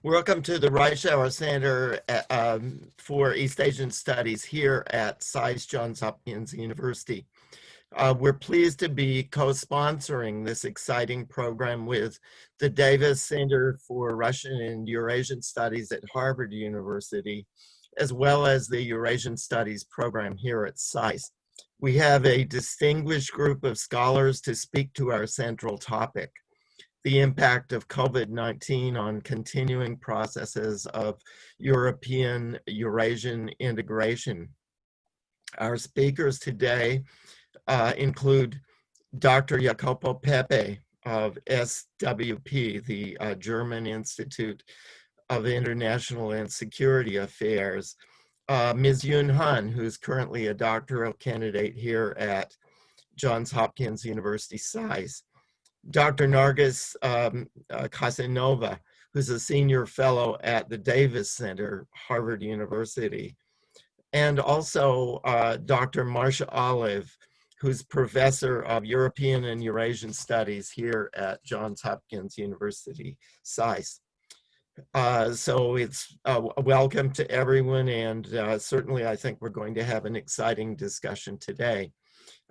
Welcome to the Reischauer Center for East Asian Studies here at SAIS Johns Hopkins University. We're pleased to be co-sponsoring this exciting program with the Davis Center for Russian and Eurasian Studies at Harvard University, as well as the Eurasian Studies program here at SAIS. We have a distinguished group of scholars to speak to our central topic: the impact of COVID-19 on continuing processes of European-Eurasian integration. Our speakers today include Dr. Jacopo Pepe of SWP, the German Institute of International and Security Affairs, Ms. Yun Han, who's currently a doctoral candidate here at Johns Hopkins University SAIS, Dr. Nargis Casanova, who's a senior fellow at the Davis Center, Harvard University, and also Dr. Marcia Olive, who's professor of European and Eurasian Studies here at Johns Hopkins University SAIS. So it's welcome to everyone, and certainly I think we're going to have an exciting discussion today.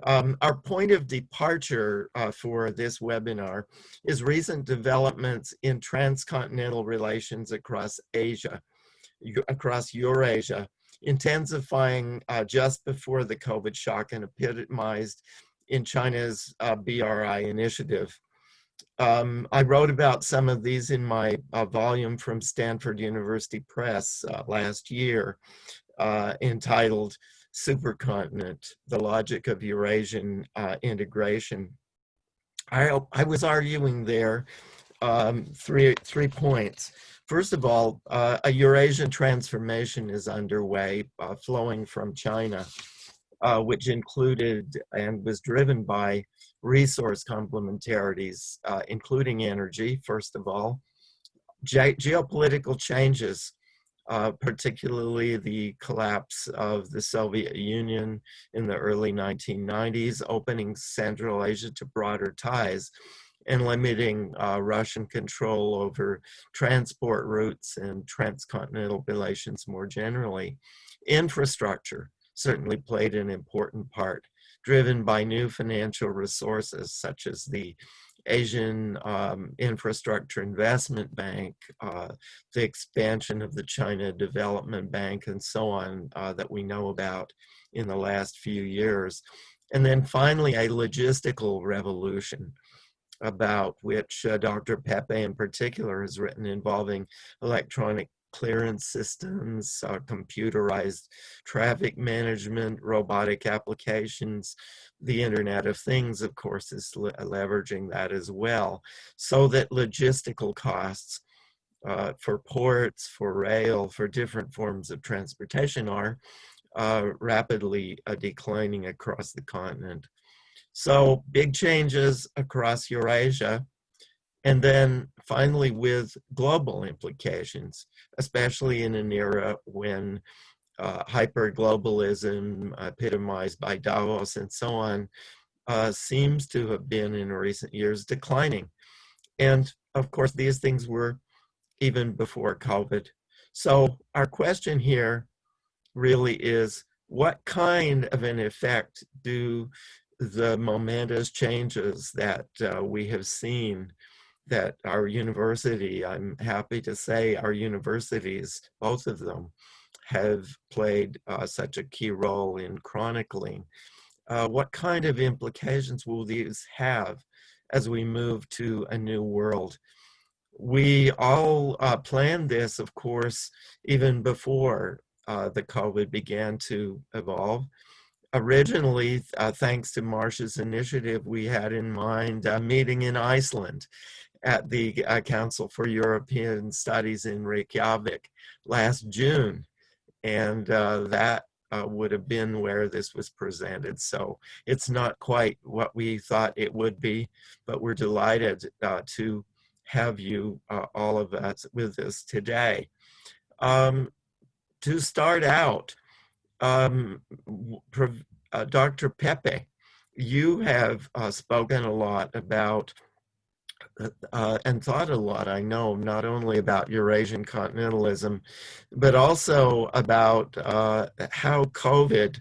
Our point of departure for this webinar is recent developments in transcontinental relations across Asia, across Eurasia, intensifying just before the COVID shock and epitomized in China's BRI initiative. I wrote about some of these in my volume from Stanford University Press last year, entitled Supercontinent, the Logic of Eurasian Integration. I was arguing there three points. First of all, a Eurasian transformation is underway, flowing from China, which included and was driven by resource complementarities, including energy, first of all, geopolitical changes, particularly the collapse of the Soviet Union in the early 1990s, opening Central Asia to broader ties and limiting Russian control over transport routes and transcontinental relations more generally. Infrastructure certainly played an important part, driven by new financial resources such as the Asian Infrastructure Investment Bank, the expansion of the China Development Bank, and so on, that we know about in the last few years. And then finally, a logistical revolution, about which Dr. Pepe in particular has written, involving electronic clearance systems, computerized traffic management, robotic applications. The Internet of Things, of course, is leveraging that as well, so that logistical costs for ports, for rail, for different forms of transportation are rapidly declining across the continent. So big changes across Eurasia, and then finally with global implications, especially in an era when hyper-globalism, epitomized by Davos and so on, seems to have been in recent years declining. And of course, these things were even before COVID. So our question here really is, what kind of an effect do the momentous changes that we have seen, that our university, I'm happy to say our universities, both of them, have played such a key role in chronicling. What kind of implications will these have as we move to a new world? We all planned this, of course, even before the COVID began to evolve. Originally, thanks to Marcia's initiative, we had in mind a meeting in Iceland at the Council for European Studies in Reykjavik last June. And that would have been where this was presented. So it's not quite what we thought it would be, but we're delighted to have you, all of us, with us today. To start out, Dr. Pepe, you have spoken a lot about and thought a lot, I know, not only about Eurasian continentalism, but also about how COVID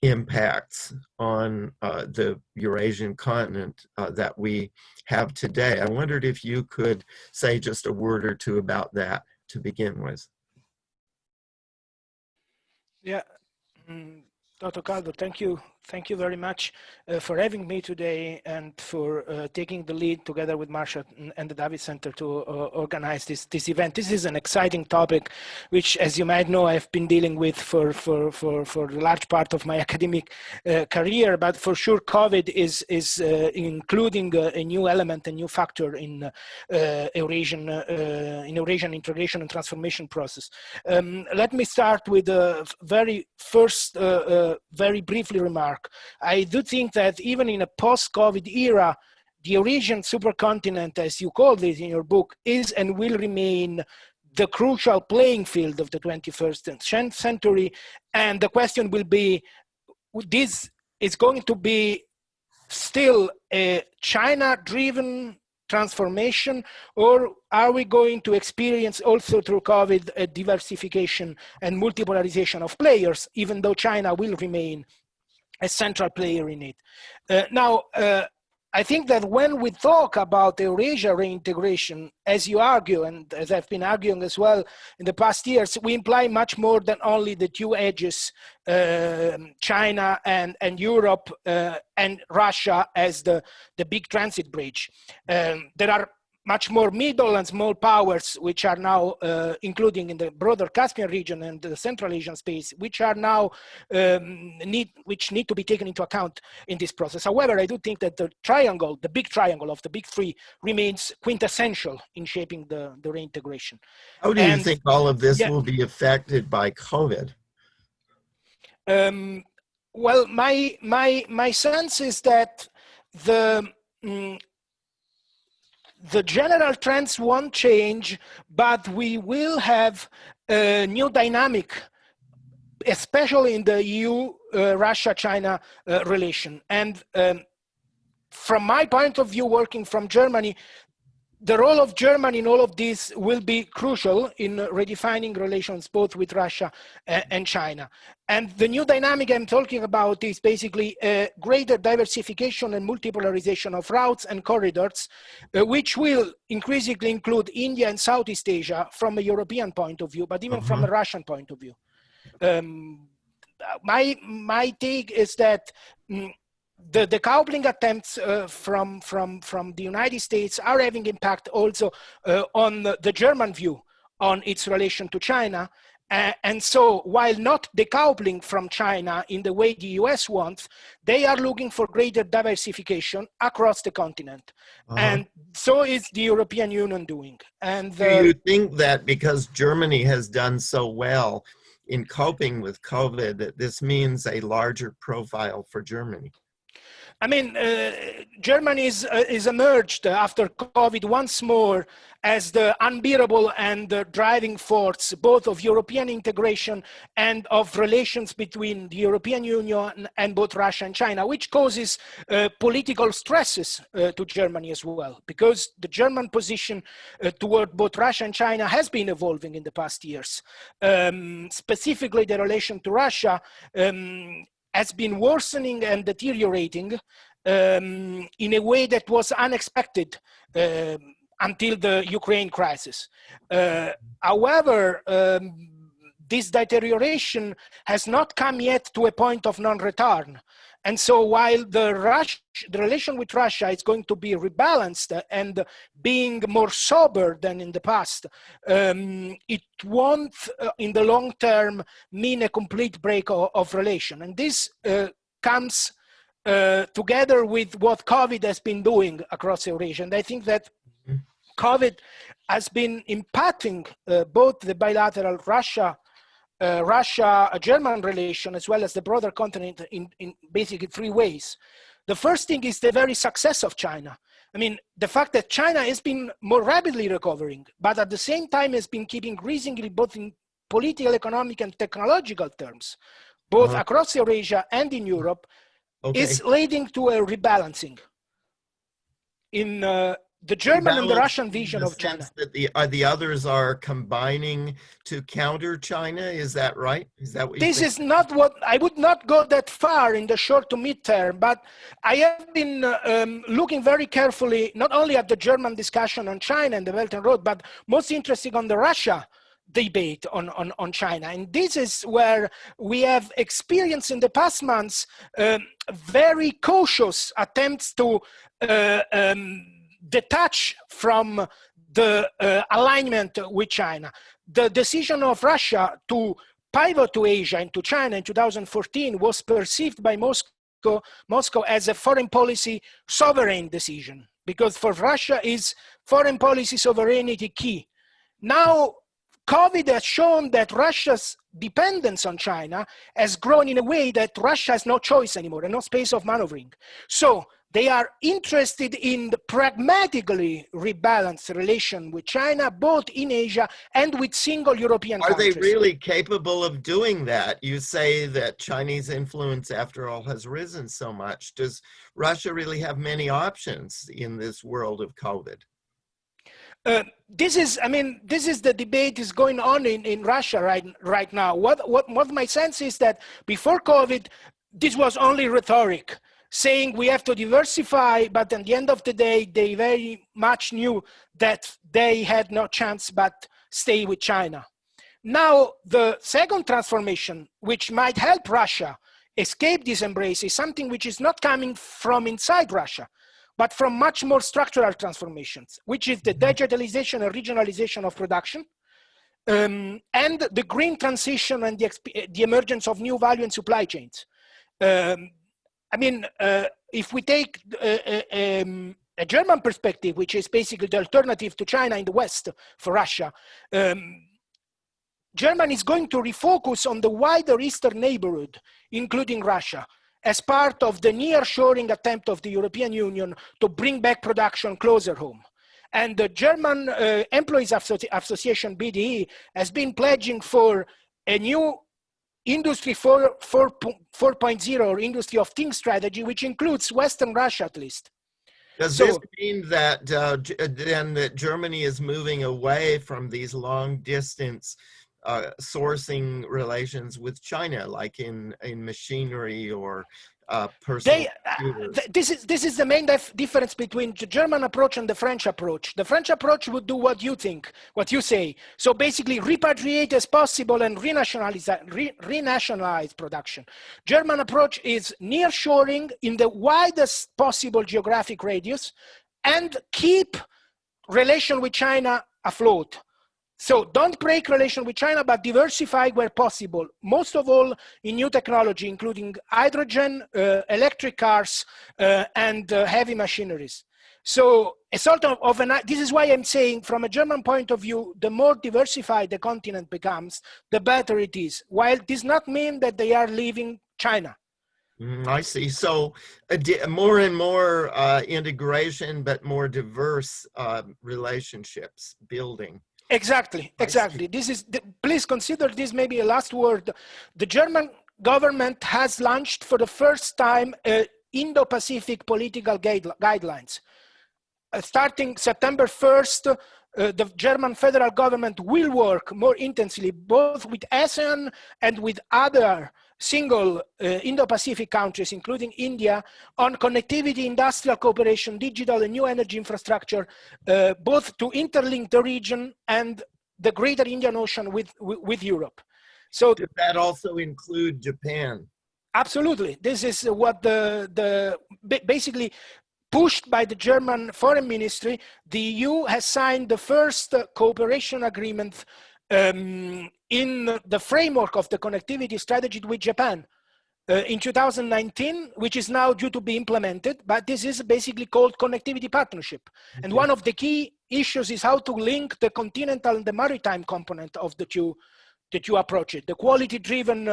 impacts on the Eurasian continent that we have today. I wondered if you could say just a word or two about that to begin with. Yeah, Dr. Calder, thank you very much for having me today and for taking the lead together with Marsha and the Davis Center to organize this event. This is an exciting topic, which, as you might know, I've been dealing with for a large part of my academic career. But for sure, COVID is including a new element, a new factor in Eurasian integration and transformation process. Let me start with the very first, very briefly remark. I do think that even in a post-COVID era, the Eurasian supercontinent, as you called it in your book, is and will remain the crucial playing field of the 21st century. And the question will be, this is going to be still a China-driven transformation, or are we going to experience also through COVID a diversification and multipolarization of players, even though China will remain a central player in it? Now, I think that when we talk about Eurasia reintegration, as you argue, and as I've been arguing as well in the past years, we imply much more than only the two edges, China and Europe, and Russia as the big transit bridge. There are much more middle and small powers, which are now, including in the broader Caspian region and the Central Asian space, which are now, which need to be taken into account in this process. However, I do think that the triangle, the big triangle of the big three, remains quintessential in shaping the reintegration. How do you think all of this will be affected by COVID? Well, my sense is that the general trends won't change, but we will have a new dynamic, especially in the EU-Russia-China relation. And from my point of view, working from Germany, the role of Germany in all of this will be crucial in redefining relations both with Russia and China. And the new dynamic I'm talking about is basically a greater diversification and multipolarization of routes and corridors, which will increasingly include India and Southeast Asia from a European point of view, but even from a Russian point of view. My take is that the decoupling attempts from the United States are having impact also on the German view on its relation to China. And so while not decoupling from China in the way the US wants, they are looking for greater diversification across the continent. And so is the European Union doing. And do you think that because Germany has done so well in coping with COVID, that this means a larger profile for Germany? I mean, Germany is emerged after COVID once more as the unbearable and the driving force, both of European integration and of relations between the European Union and both Russia and China, which causes political stresses to Germany as well, because the German position toward both Russia and China has been evolving in the past years. Specifically, the relation to Russia has been worsening and deteriorating in a way that was unexpected until the Ukraine crisis. However, this deterioration has not come yet to a point of non-return. And so while the relation with Russia is going to be rebalanced and being more sober than in the past, it won't, in the long term, mean a complete break of relation. And this comes together with what COVID has been doing across Eurasia. And I think that COVID has been impacting both the bilateral Russia-German relation as well as the broader continent in basically three ways. The first thing is the very success of China. I mean, the fact that China has been more rapidly recovering, but at the same time has been keeping increasingly both in political, economic, and technological terms, both across Eurasia and in Europe, is leading to a rebalancing in the German and the Rebalancing Russian in vision the of China. sense that the others are combining to counter China. Is that right? Is that what you This think? is not what, I would not go that far in the short to mid-term, but I have been looking very carefully, not only at the German discussion on China and the Belt and Road, but most interesting on the Russia debate on China. And this is where we have experienced in the past months very cautious attempts to detach from the alignment with China. The decision of Russia to pivot to Asia and to China in 2014 was perceived by Moscow as a foreign policy sovereign decision, because for Russia is foreign policy sovereignty key. Now, COVID has shown that Russia's dependence on China has grown in a way that Russia has no choice anymore and no space of maneuvering. So they are interested in the pragmatically rebalanced relation with China, both in Asia and with single European countries. Are they really capable of doing that? You say that Chinese influence, after all, has risen so much. Does Russia really have many options in this world of COVID? This is the debate is going on in Russia right now. What my sense is that before COVID, this was only rhetoric, saying we have to diversify, but at the end of the day, they very much knew that they had no chance but stay with China. Now, the second transformation, which might help Russia escape this embrace, is something which is not coming from inside Russia, but from much more structural transformations, which is the digitalization and regionalization of production, and the green transition and the emergence of new value and supply chains. If we take a German perspective, which is basically the alternative to China in the West for Russia, Germany is going to refocus on the wider Eastern neighborhood, including Russia, as part of the nearshoring attempt of the European Union to bring back production closer home. And the German Employees Association, BDE, has been pledging for a new Industry 4.0 or Industry of Things strategy, which includes Western Russia at least. Does this mean that then that Germany is moving away from these long distance sourcing relations with China, like in machinery or personal computers? This is the main difference between the German approach and the French approach. The French approach would do what you think, what you say. So basically repatriate as possible and renationalize production. German approach is nearshoring in the widest possible geographic radius and keep relation with China afloat. So don't break relation with China, but diversify where possible. Most of all in new technology, including hydrogen, electric cars, and heavy machineries. So a sort of this is why I'm saying from a German point of view, the more diversified the continent becomes, the better it is. While it does not mean that they are leaving China. I see. So more and more integration, but more diverse relationships building. Exactly. This is please consider this maybe a last word. The German government has launched for the first time Indo-Pacific political guidelines. Starting September 1st, the German federal government will work more intensely both with ASEAN and with other single Indo-Pacific countries, including India, on connectivity, industrial cooperation, digital and new energy infrastructure, both to interlink the region and the greater Indian Ocean with Europe. So does that also include Japan? Absolutely. This is what basically pushed by the German Foreign Ministry. The EU has signed the first cooperation agreement in the framework of the connectivity strategy with Japan in 2019, which is now due to be implemented, but this is basically called connectivity partnership. Okay. And one of the key issues is how to link the continental and the maritime component of the two approaches, the quality-driven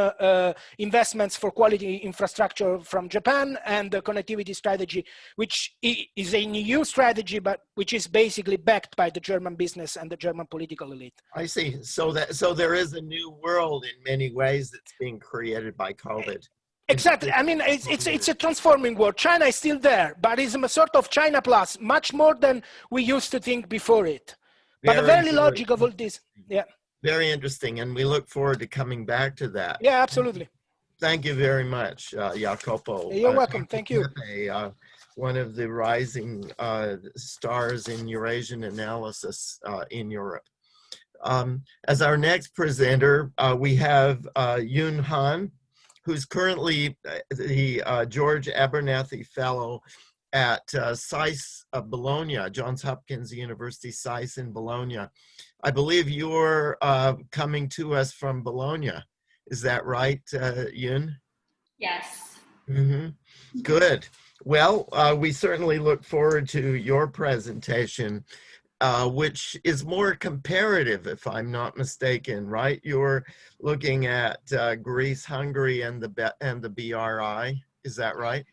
investments for quality infrastructure from Japan and the connectivity strategy, which is a EU strategy, but which is basically backed by the German business and the German political elite. I see. So there is a new world in many ways that's being created by COVID. Exactly. I mean, it's a transforming world. China is still there, but it's a sort of China plus, much more than we used to think before it. But the very logic of all this, yeah. Very interesting, and we look forward to coming back to that. Yeah, absolutely. Thank you very much, Jacopo. You're welcome. Thank you. One of the rising stars in Eurasian analysis in Europe. As our next presenter, we have Yoon Han, who's currently the George Abernathy Fellow at SAIS of Bologna, Johns Hopkins University SAIS in Bologna. I believe you're coming to us from Bologna. Is that right, Yoon? Yes. Mm-hmm. Good. Well, we certainly look forward to your presentation, which is more comparative, if I'm not mistaken, right? You're looking at Greece, Hungary, and the BRI. Is that right?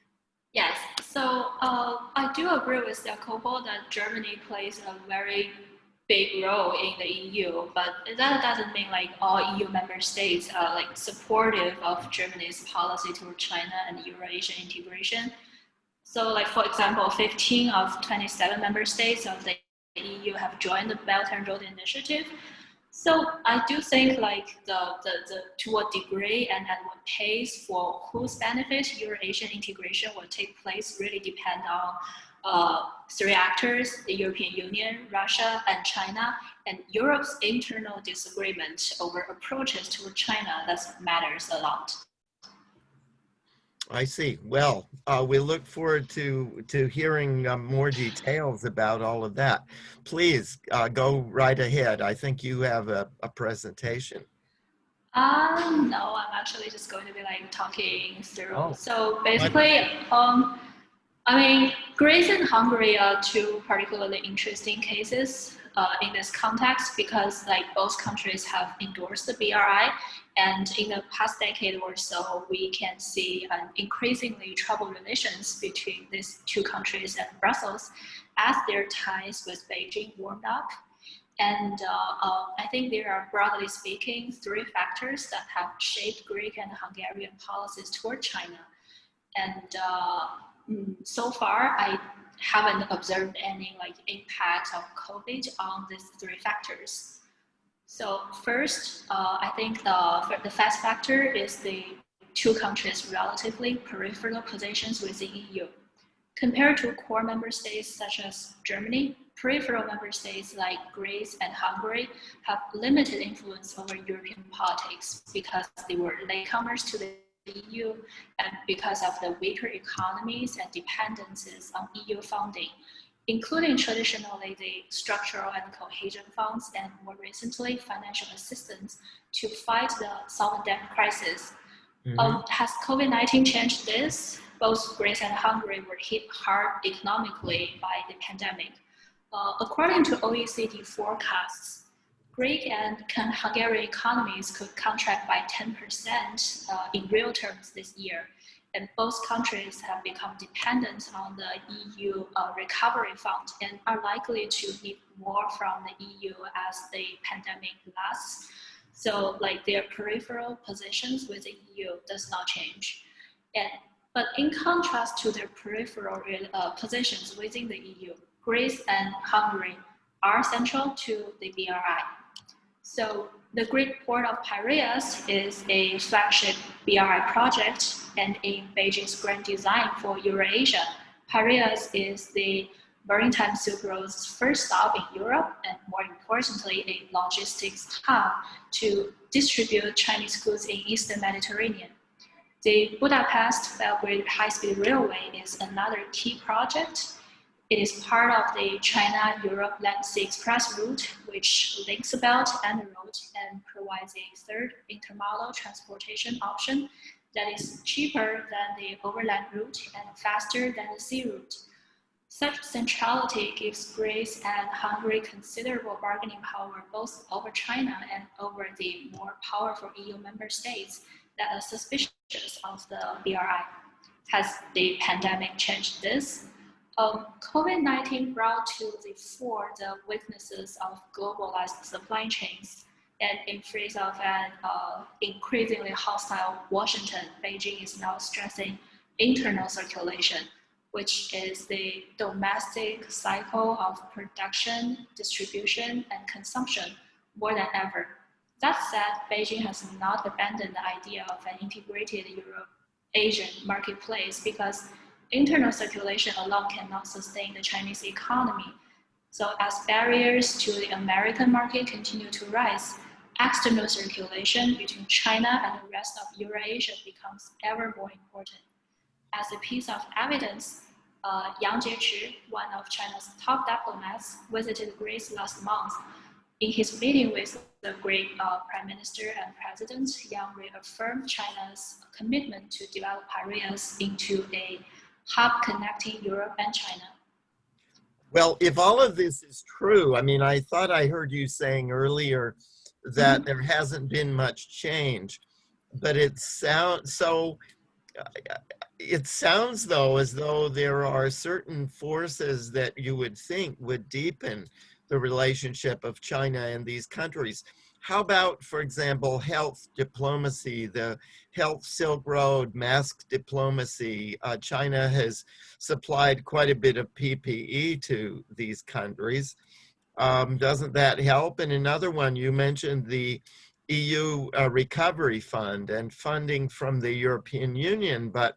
Yes. So I do agree with Jacopo that Germany plays a very big role in the EU, but that doesn't mean like all EU member states are like supportive of Germany's policy toward China and Eurasian integration. So like, for example, 15 of 27 member states of the EU have joined the Belt and Road Initiative. So I do think like to what degree and at what pace for whose benefit Eurasian integration will take place really depend on three actors: the European Union, Russia, and China, and Europe's internal disagreement over approaches toward China that matters a lot. I see. Well, we look forward to hearing more details about all of that. Please go right ahead. I think you have a presentation. No, I'm actually just going to be like talking through. Oh. So basically, I mean, Greece and Hungary are two particularly interesting cases in this context because like both countries have endorsed the BRI, and in the past decade or so, we can see an increasingly troubled relations between these two countries and Brussels as their ties with Beijing warmed up. And I think there are, broadly speaking, three factors that have shaped Greek and Hungarian policies toward China. And so far, I haven't observed any like impact of COVID on these three factors. So first, I think the first factor is the two countries' relatively peripheral positions within EU. Compared to core member states such as Germany, peripheral member states like Greece and Hungary have limited influence over European politics because they were latecomers to the EU and because of the weaker economies and dependencies on EU funding, including traditionally the structural and cohesion funds and more recently financial assistance to fight the sovereign debt crisis. Has COVID-19 changed this? Both Greece and Hungary were hit hard economically by the pandemic. According to OECD forecasts, Greek and Hungarian economies could contract by 10% in real terms this year, and both countries have become dependent on the EU recovery fund and are likely to need more from the EU as the pandemic lasts. So like their peripheral positions with the EU does not change. But in contrast to their peripheral positions within the EU, Greece and Hungary are central to the BRI. So the Greek port of Piraeus is a flagship BRI project, and in Beijing's grand design for Eurasia, Piraeus is the maritime Silk Road's first stop in Europe, and more importantly, a logistics hub to distribute Chinese goods in Eastern Mediterranean. The Budapest-Belgrade high-speed railway is another key project. It is part of the China-Europe Land Sea Express route, which links the belt and the road and provides a third intermodal transportation option that is cheaper than the overland route and faster than the sea route. Such centrality gives Greece and Hungary considerable bargaining power both over China and over the more powerful EU member states that are suspicious of the BRI. Has the pandemic changed this? COVID-19 brought to the fore the weaknesses of globalized supply chains And in face of an increasingly hostile Washington, Beijing is now stressing internal circulation, which is the domestic cycle of production, distribution, and consumption more than ever. That said, Beijing has not abandoned the idea of an integrated Euro-Asian marketplace because internal circulation alone cannot sustain the Chinese economy. So as barriers to the American market continue to rise, external circulation between China and the rest of Eurasia becomes ever more important. As a piece of evidence, Yang Jiechi, one of China's top diplomats, visited Greece last month. In his meeting with the Greek Prime Minister and President, Yang reaffirmed China's commitment to develop Piraeus into a hub connecting Europe and China. Well, if all of this is true, I mean, I thought I heard you saying earlier that there hasn't been much change, but it sounds though as though there are certain forces that you would think would deepen the relationship of China and these countries. How about, for example, health diplomacy, the Health Silk Road, mask diplomacy? China has supplied quite a bit of PPE to these countries. Doesn't that help? And another one, you mentioned the EU Recovery Fund and funding from the European Union, but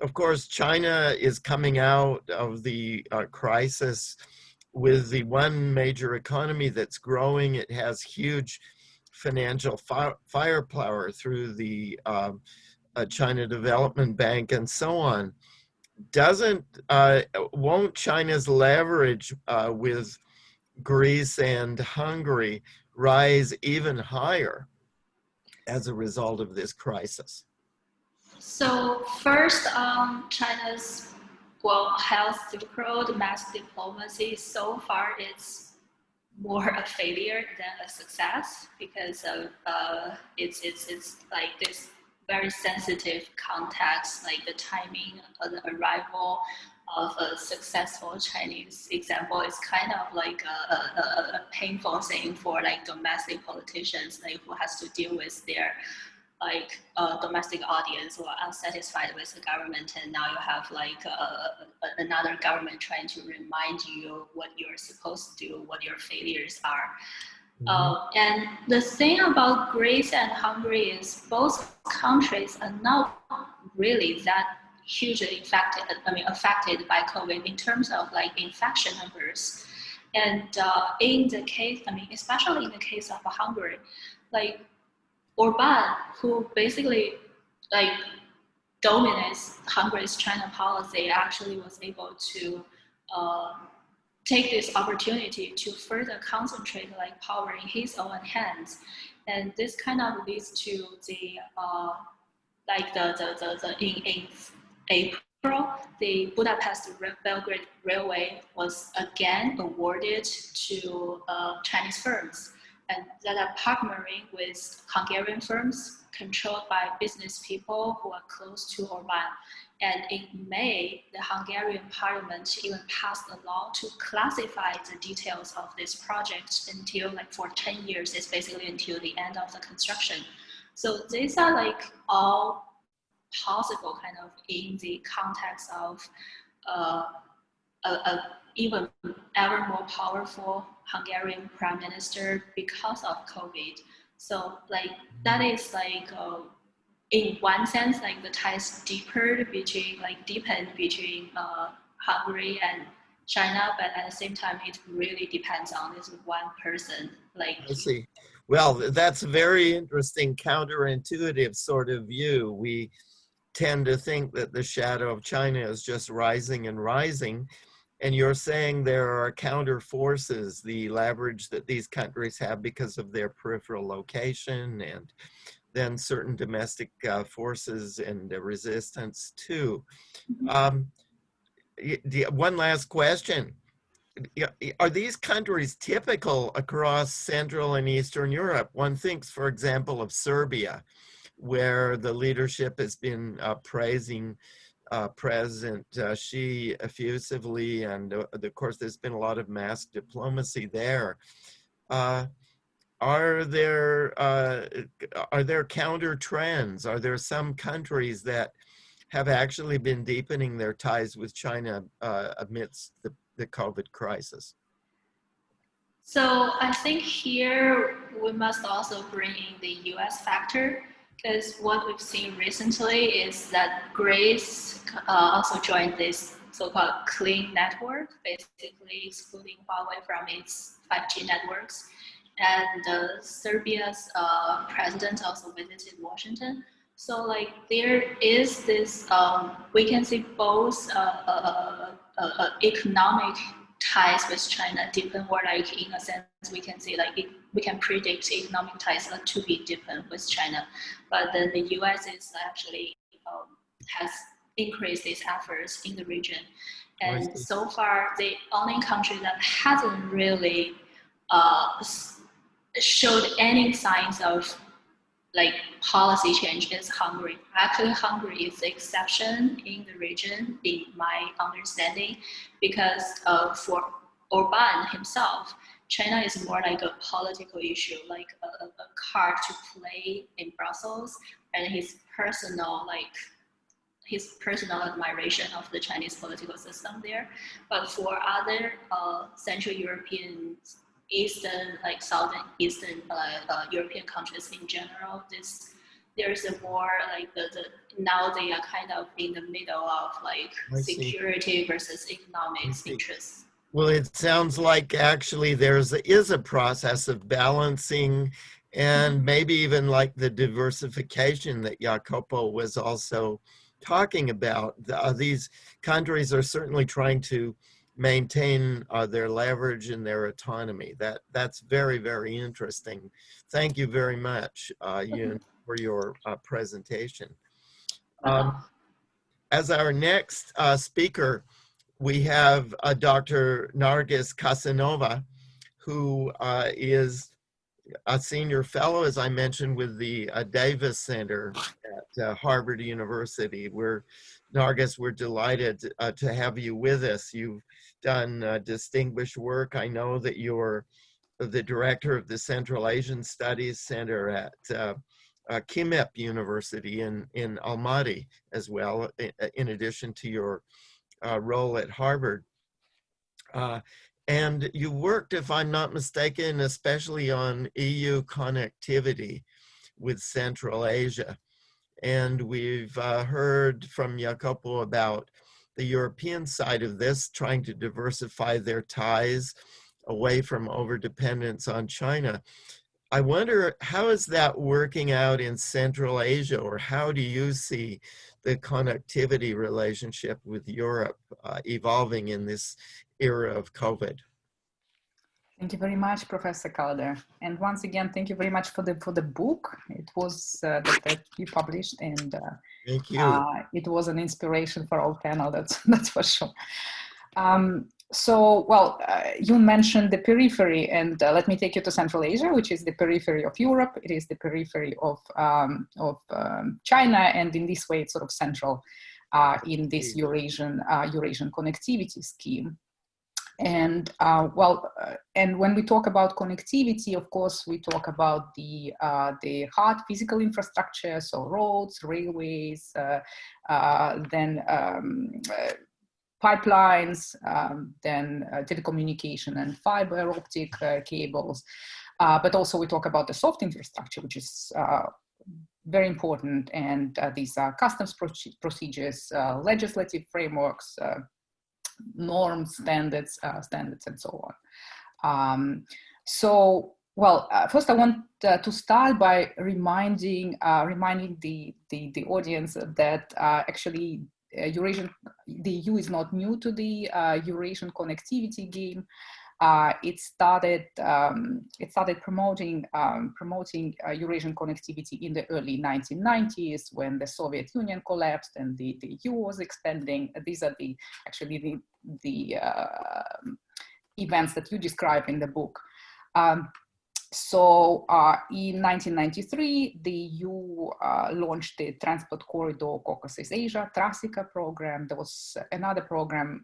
of course, China is coming out of the crisis with the one major economy that's growing. It has huge financial firepower through the China Development Bank and so on. Won't China's leverage with Greece and Hungary rise even higher as a result of this crisis? So first, China's health Silk Road, mass diplomacy, so far it's more a failure than a success because of it's like this very sensitive context, like the timing of the arrival of a successful Chinese example is kind of like a painful thing for like domestic politicians, like who has to deal with their like domestic audience who are unsatisfied with the government, and now you have like another government trying to remind you what you're supposed to do, what your failures are. And the thing about Greece and Hungary is both countries are not really that hugely affected by COVID in terms of like infection numbers. And in the case, especially in the case of Hungary, like Orban, who basically like dominates Hungary's China policy, actually was able to take this opportunity to further concentrate like power in his own hands, and this kind of leads to the in April, the Budapest Belgrade Railway was again awarded to Chinese firms, and that are partnering with Hungarian firms controlled by business people who are close to Orban. And in May, the Hungarian parliament even passed a law to classify the details of this project until like for 10 years, it's basically until the end of the construction. So these are like all possible kind of in the context of a even ever more powerful Hungarian prime minister because of COVID. So like that is like in one sense like the ties deepened between Hungary and China, but at the same time it really depends on this one person. Like I see. Well, that's a very interesting counterintuitive sort of view. We tend to think that the shadow of China is just rising and rising. And you're saying there are counter forces, the leverage that these countries have because of their peripheral location, and then certain domestic forces and resistance too. One last question. Are these countries typical across Central and Eastern Europe? One thinks, for example, of Serbia, where the leadership has been praising President Xi effusively, and of course there's been a lot of mass diplomacy there. Are are there counter trends? Are there some countries that have actually been deepening their ties with China amidst the COVID crisis? So I think here we must also bring in the US factor, because what we've seen recently is that Greece also joined this so-called clean network, basically excluding Huawei from its 5G networks. And Serbia's president also visited Washington. So like there is this, we can see both economic ties with China deepen, or like in a sense we can say like we can predict economic ties to be deepened with China, but then the US is actually has increased its efforts in the region, and so far the only country that hasn't really showed any signs of like policy change is Hungary. Actually, Hungary is the exception in the region, in my understanding, because for Orban himself, China is more like a political issue, like a card to play in Brussels, and his personal admiration of the Chinese political system there. But for other Central European, Eastern, like Southern Eastern European countries in general, there's a more like now they are kind of in the middle of like security versus economics interests. Well, it sounds like actually there is a process of balancing, and maybe even like the diversification that Jacopo was also talking about. These countries are certainly trying to maintain their leverage and their autonomy. That's very, very interesting. Thank you very much, Yun, for your presentation. As our next speaker, we have Dr. Nargis Casanova, who is a senior fellow, as I mentioned, with the Davis Center at Harvard University. Nargis, we're delighted to have you with us. You've done distinguished work. I know that you're the director of the Central Asian Studies Center at Kimep University in Almaty as well, in addition to your role at Harvard. And you worked, if I'm not mistaken, especially on EU connectivity with Central Asia. And we've heard from Jacopo about the European side of this, trying to diversify their ties away from overdependence on China. I wonder, how is that working out in Central Asia, or how do you see the connectivity relationship with Europe evolving in this era of COVID? Thank you very much, Professor Calder. And once again, thank you very much for the book. It was that you published, and thank you. It was an inspiration for our panel. That's for sure. So, well, you mentioned the periphery, and let me take you to Central Asia, which is the periphery of Europe. It is the periphery of China, and in this way, it's sort of central in this Eurasian connectivity scheme. And and when we talk about connectivity, of course, we talk about the hard physical infrastructure, so roads, railways, then pipelines, then telecommunication and fiber optic cables. But also we talk about the soft infrastructure, which is very important. And these are customs procedures, legislative frameworks, norms, standards, and so on. First I want to start by reminding the audience that actually the EU is not new to the Eurasian connectivity game. It started promoting Eurasian connectivity in the early 1990s when the Soviet Union collapsed and the EU was expanding. These are the events that you describe in the book. So in 1993, the EU launched the Transport Corridor Caucasus-Asia, Trasica program. There was another program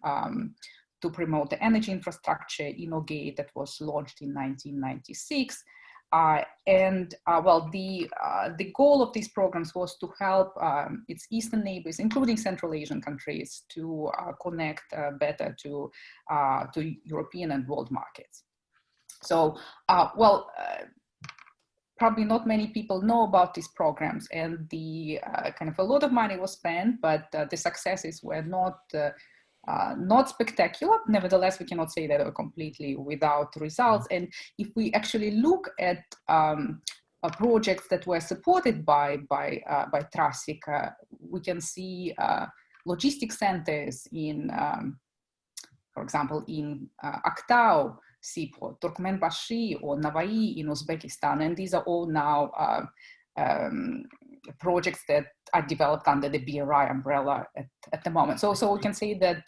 to promote the energy infrastructure, InnoGate, that was launched in 1996. The goal of these programs was to help its eastern neighbors, including Central Asian countries, to connect better to European and world markets. So, probably not many people know about these programs, and the kind of a lot of money was spent, but the successes were not spectacular. Nevertheless, we cannot say that they were completely without results. And if we actually look at projects that were supported by TRASIC, we can see logistic centers in, for example, in Aktau seaport, Turkmenbashi or Navai in Uzbekistan, and these are all now projects that are developed under the BRI umbrella at the moment. So we can say that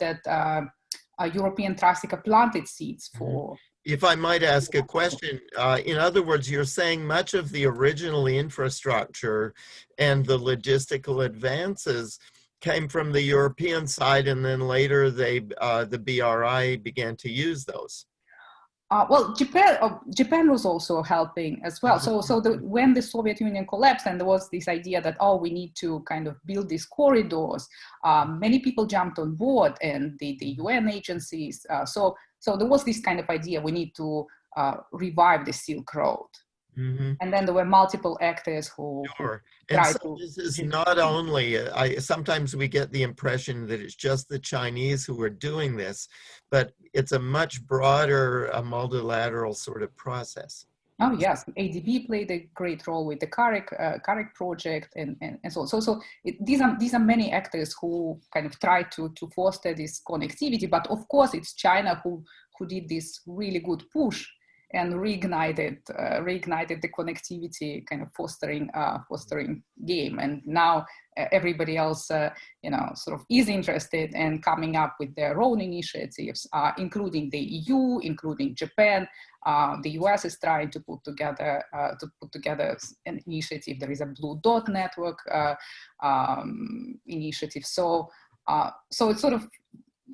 European TRASIC planted seeds for. If I might ask a question, in other words, you're saying much of the original infrastructure and the logistical advances came from the European side, and then later the BRI began to use those. Well, Japan was also helping as well. So when the Soviet Union collapsed, and there was this idea that, oh, we need to kind of build these corridors, many people jumped on board, and the UN agencies. So there was this kind of idea, we need to revive the Silk Road. Mm-hmm. And then there were multiple actors who tried to. This is not only, sometimes we get the impression that it's just the Chinese who are doing this, but it's a much broader multilateral sort of process. Oh yes, ADB played a great role with the CAREC project and so on. So these are many actors who kind of try to foster this connectivity, but of course it's China who did this really good push and reignited the connectivity, kind of fostering game. And now everybody else, sort of is interested and coming up with their own initiatives, including the EU, including Japan. The US is trying to put together an initiative. There is a Blue Dot Network initiative. So it's sort of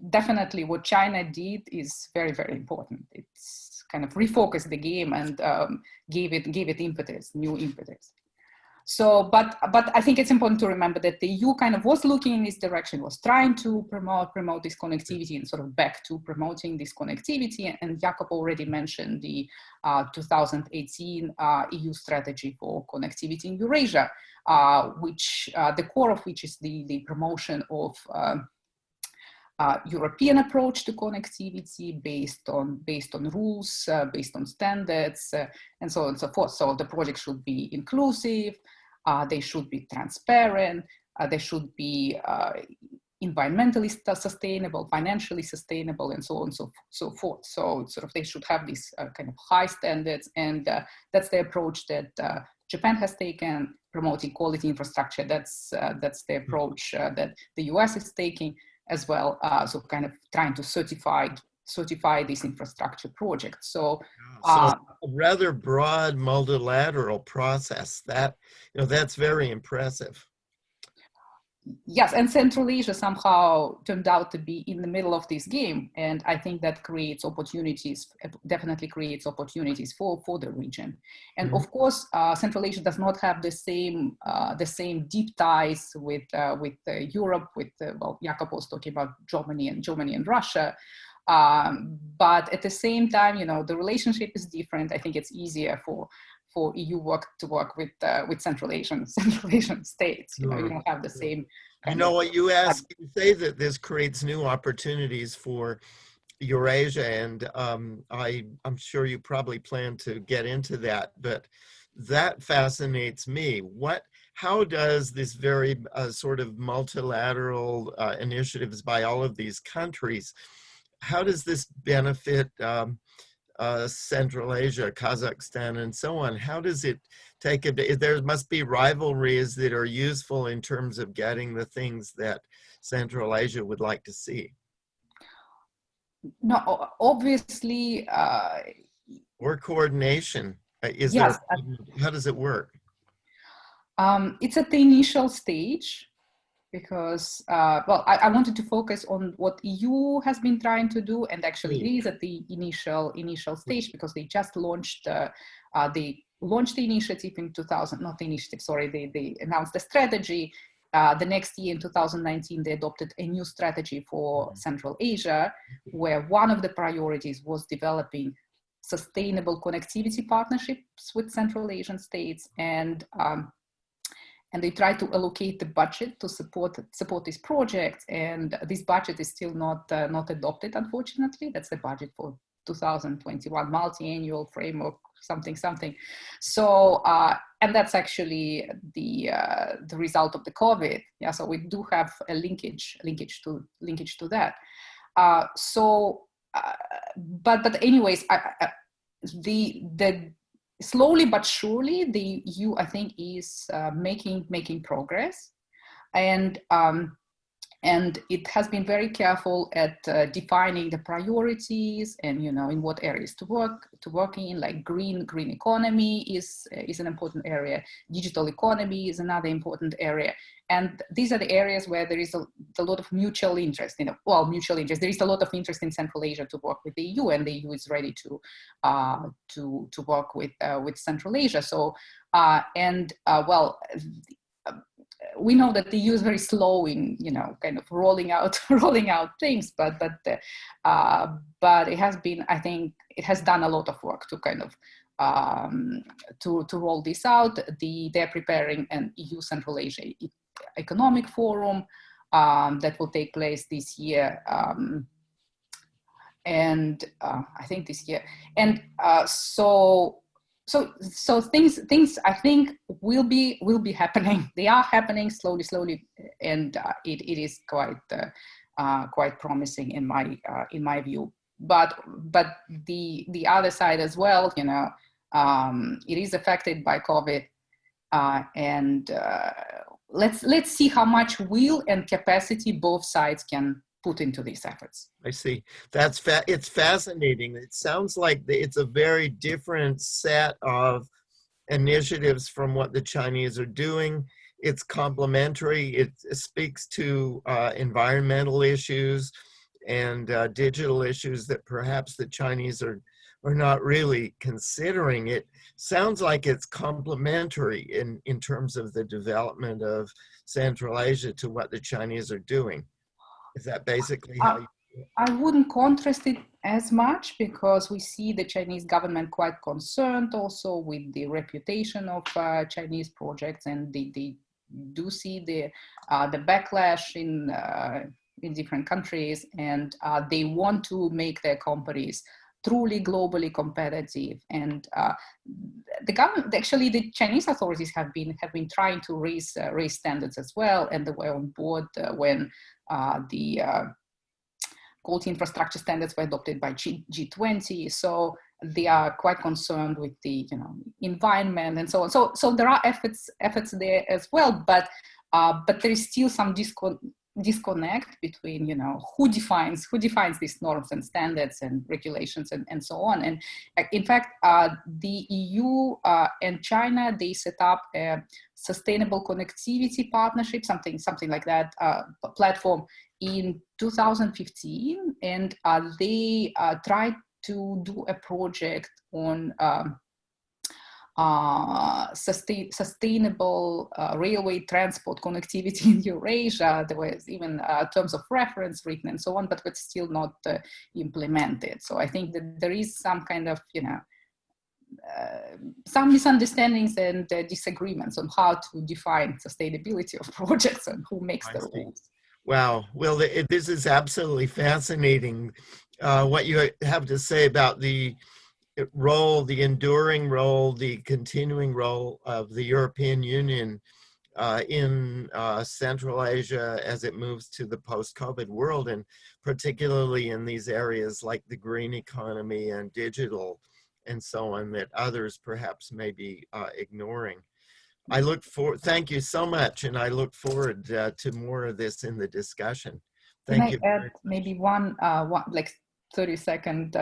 definitely what China did is very, very important. It's kind of refocused the game and gave it impetus, new impetus. So, but I think it's important to remember that the EU kind of was looking in this direction, was trying to promote this connectivity and sort of back to promoting this connectivity. And Jakob already mentioned the 2018 EU strategy for connectivity in Eurasia, which the core of which is the promotion of European approach to connectivity based on rules, based on standards, and so on and so forth. So the project should be inclusive, they should be transparent, they should be environmentally sustainable, financially sustainable, and so on and so forth. So sort of they should have these kind of high standards, and that's the approach that Japan has taken, promoting quality infrastructure. That's the approach that the US is taking as well, so kind of trying to certify this infrastructure project. So a rather broad multilateral process. That's very impressive. Yes, and Central Asia somehow turned out to be in the middle of this game, and I think that creates opportunities. Definitely creates opportunities for the region. And of course, Central Asia does not have the same deep ties with Europe. Jakob was talking about Germany and Russia. But at the same time, the relationship is different. I think it's easier for EU to work with Central Asian states. You don't have the same. What you say that this creates new opportunities for Eurasia, and I'm sure you probably plan to get into that, but that fascinates me. How does this very sort of multilateral initiatives by all of these countries, how does this benefit Central Asia, Kazakhstan, and so on? How does it take it? There must be rivalries that are useful in terms of getting the things that Central Asia would like to see. No, obviously. Or coordination. Yes. How does it work? It's at the initial stage. Because, I wanted to focus on what EU has been trying to do, and actually it is at the initial stage, because they just launched the launched the initiative in 2000, not the initiative, sorry, they announced the strategy. The next year in 2019, they adopted a new strategy for Central Asia, where one of the priorities was developing sustainable connectivity partnerships with Central Asian states, and they try to allocate the budget to support this project. And this budget is still not adopted, unfortunately. That's the budget for 2021 multi-annual framework, something. So and that's actually the result of the COVID. Yeah, so we do have a linkage to that. But anyways, the slowly but surely the EU, I think, is making progress, and it has been very careful at defining the priorities and, you know, in what areas to work in. Like green economy is an important area. Digital economy is another important area. And these are the areas where there is a lot of mutual interest. Mutual interest. There is a lot of interest in Central Asia to work with the EU, and the EU is ready to work with Central Asia. So we know that the EU is very slow in, you know, kind of rolling out things, but it has been, I think, it has done a lot of work to kind of to roll this out. They're preparing an EU Central Asia Economic Forum that will take place this year, and I think this year, and So things I think will be happening. They are happening slowly, and it is quite promising in my view. But the other side as well, you know, it is affected by COVID, and let's see how much will and capacity both sides can put into these efforts. I see. It's fascinating. It sounds like it's a very different set of initiatives from what the Chinese are doing. It's complementary. It speaks to environmental issues and digital issues that perhaps the Chinese are not really considering. It sounds like it's complementary in terms of the development of Central Asia to what the Chinese are doing. Is that basically how you do it? I wouldn't contrast it as much, because we see the Chinese government quite concerned also with the reputation of Chinese projects, and they do see the backlash in different countries, and they want to make their companies truly globally competitive. And the government, actually, the Chinese authorities have been trying to raise standards as well, and they were on board when the quality infrastructure standards were adopted by G20. So they are quite concerned with the, you know, environment and so on. So there are efforts there as well, but there is still some disconnect between, you know, who defines these norms and standards and regulations and so on. And in fact, the EU and China, they set up a sustainable connectivity partnership, something like that, platform in 2015, and they tried to do a project on sustainable railway transport connectivity in Eurasia. There was even terms of reference written and so on, but it's still not implemented. So I think that there is some kind of, you know, some misunderstandings and disagreements on how to define sustainability of projects and who makes the rules. Wow. Well, this is absolutely fascinating. What you have to say about the role, the enduring role, the continuing role of the European Union in Central Asia as it moves to the post-COVID world, and particularly in these areas like the green economy and digital and so on that others perhaps may be ignoring. Thank you so much, and I look forward to more of this in the discussion. Thank you. Can I add maybe one like 30-second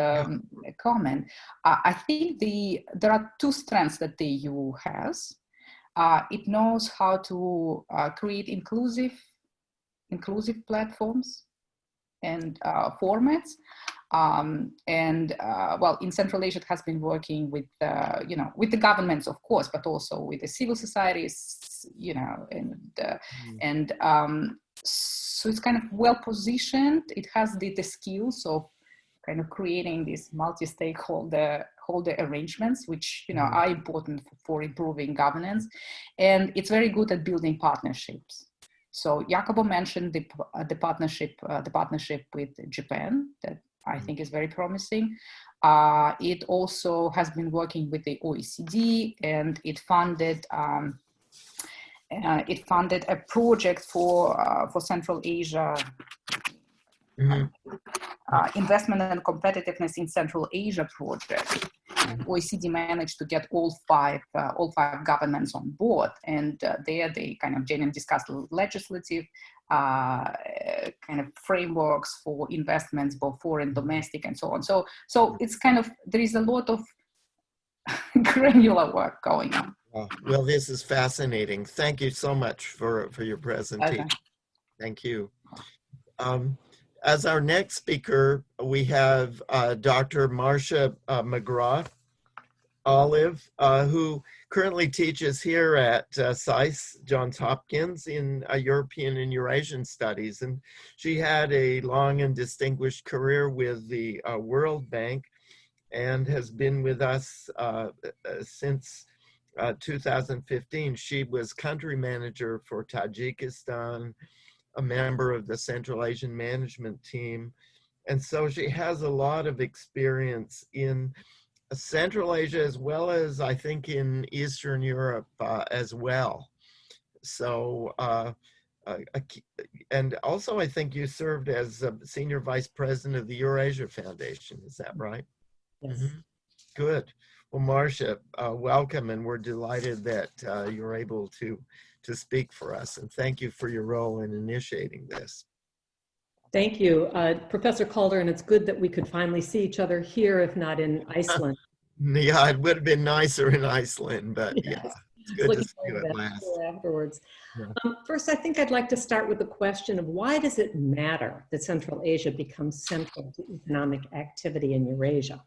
comment? I think there are two strengths that the EU has. It knows how to create inclusive platforms and formats, Well, in Central Asia, it has been working with, with the governments, of course, but also with the civil societies, so it's kind of well positioned. It has the skills of kind of creating these multi-stakeholder arrangements, which are important for improving governance, and it's very good at building partnerships. So Jacopo mentioned the partnership with Japan that I think is very promising. It also has been working with the OECD, and it funded a project for Central Asia. Investment and competitiveness in Central Asia project. OECD managed to get all five governments on board, and there they kind of genuinely discussed legislative kind of frameworks for investments, both foreign, domestic, and so on. So it's kind of, there is a lot of granular work going on. Well, this is fascinating. Thank you so much for your presentation. Thank you. As our next speaker, we have Dr. Marcia McGraw-Olive, who currently teaches here at SAIS, Johns Hopkins, in European and Eurasian Studies. And she had a long and distinguished career with the World Bank and has been with us since 2015. She was country manager for Tajikistan, a member of the Central Asian management team. And so she has a lot of experience in Central Asia, as well as I think in Eastern Europe as well. So, and also I think you served as a senior vice president of the Eurasia Foundation, is that right? Yes. Good. Well, Marcia, welcome, and we're delighted that you're able to speak for us, and thank you for your role in initiating this. Thank you, Professor Calder, and it's good that we could finally see each other here, if not in Iceland. Yeah, it would have been nicer in Iceland, but yes. Yeah, it's good to see you at last. Afterwards. Yeah. First, I think I'd like to start with the question of why does it matter that Central Asia becomes central to economic activity in Eurasia?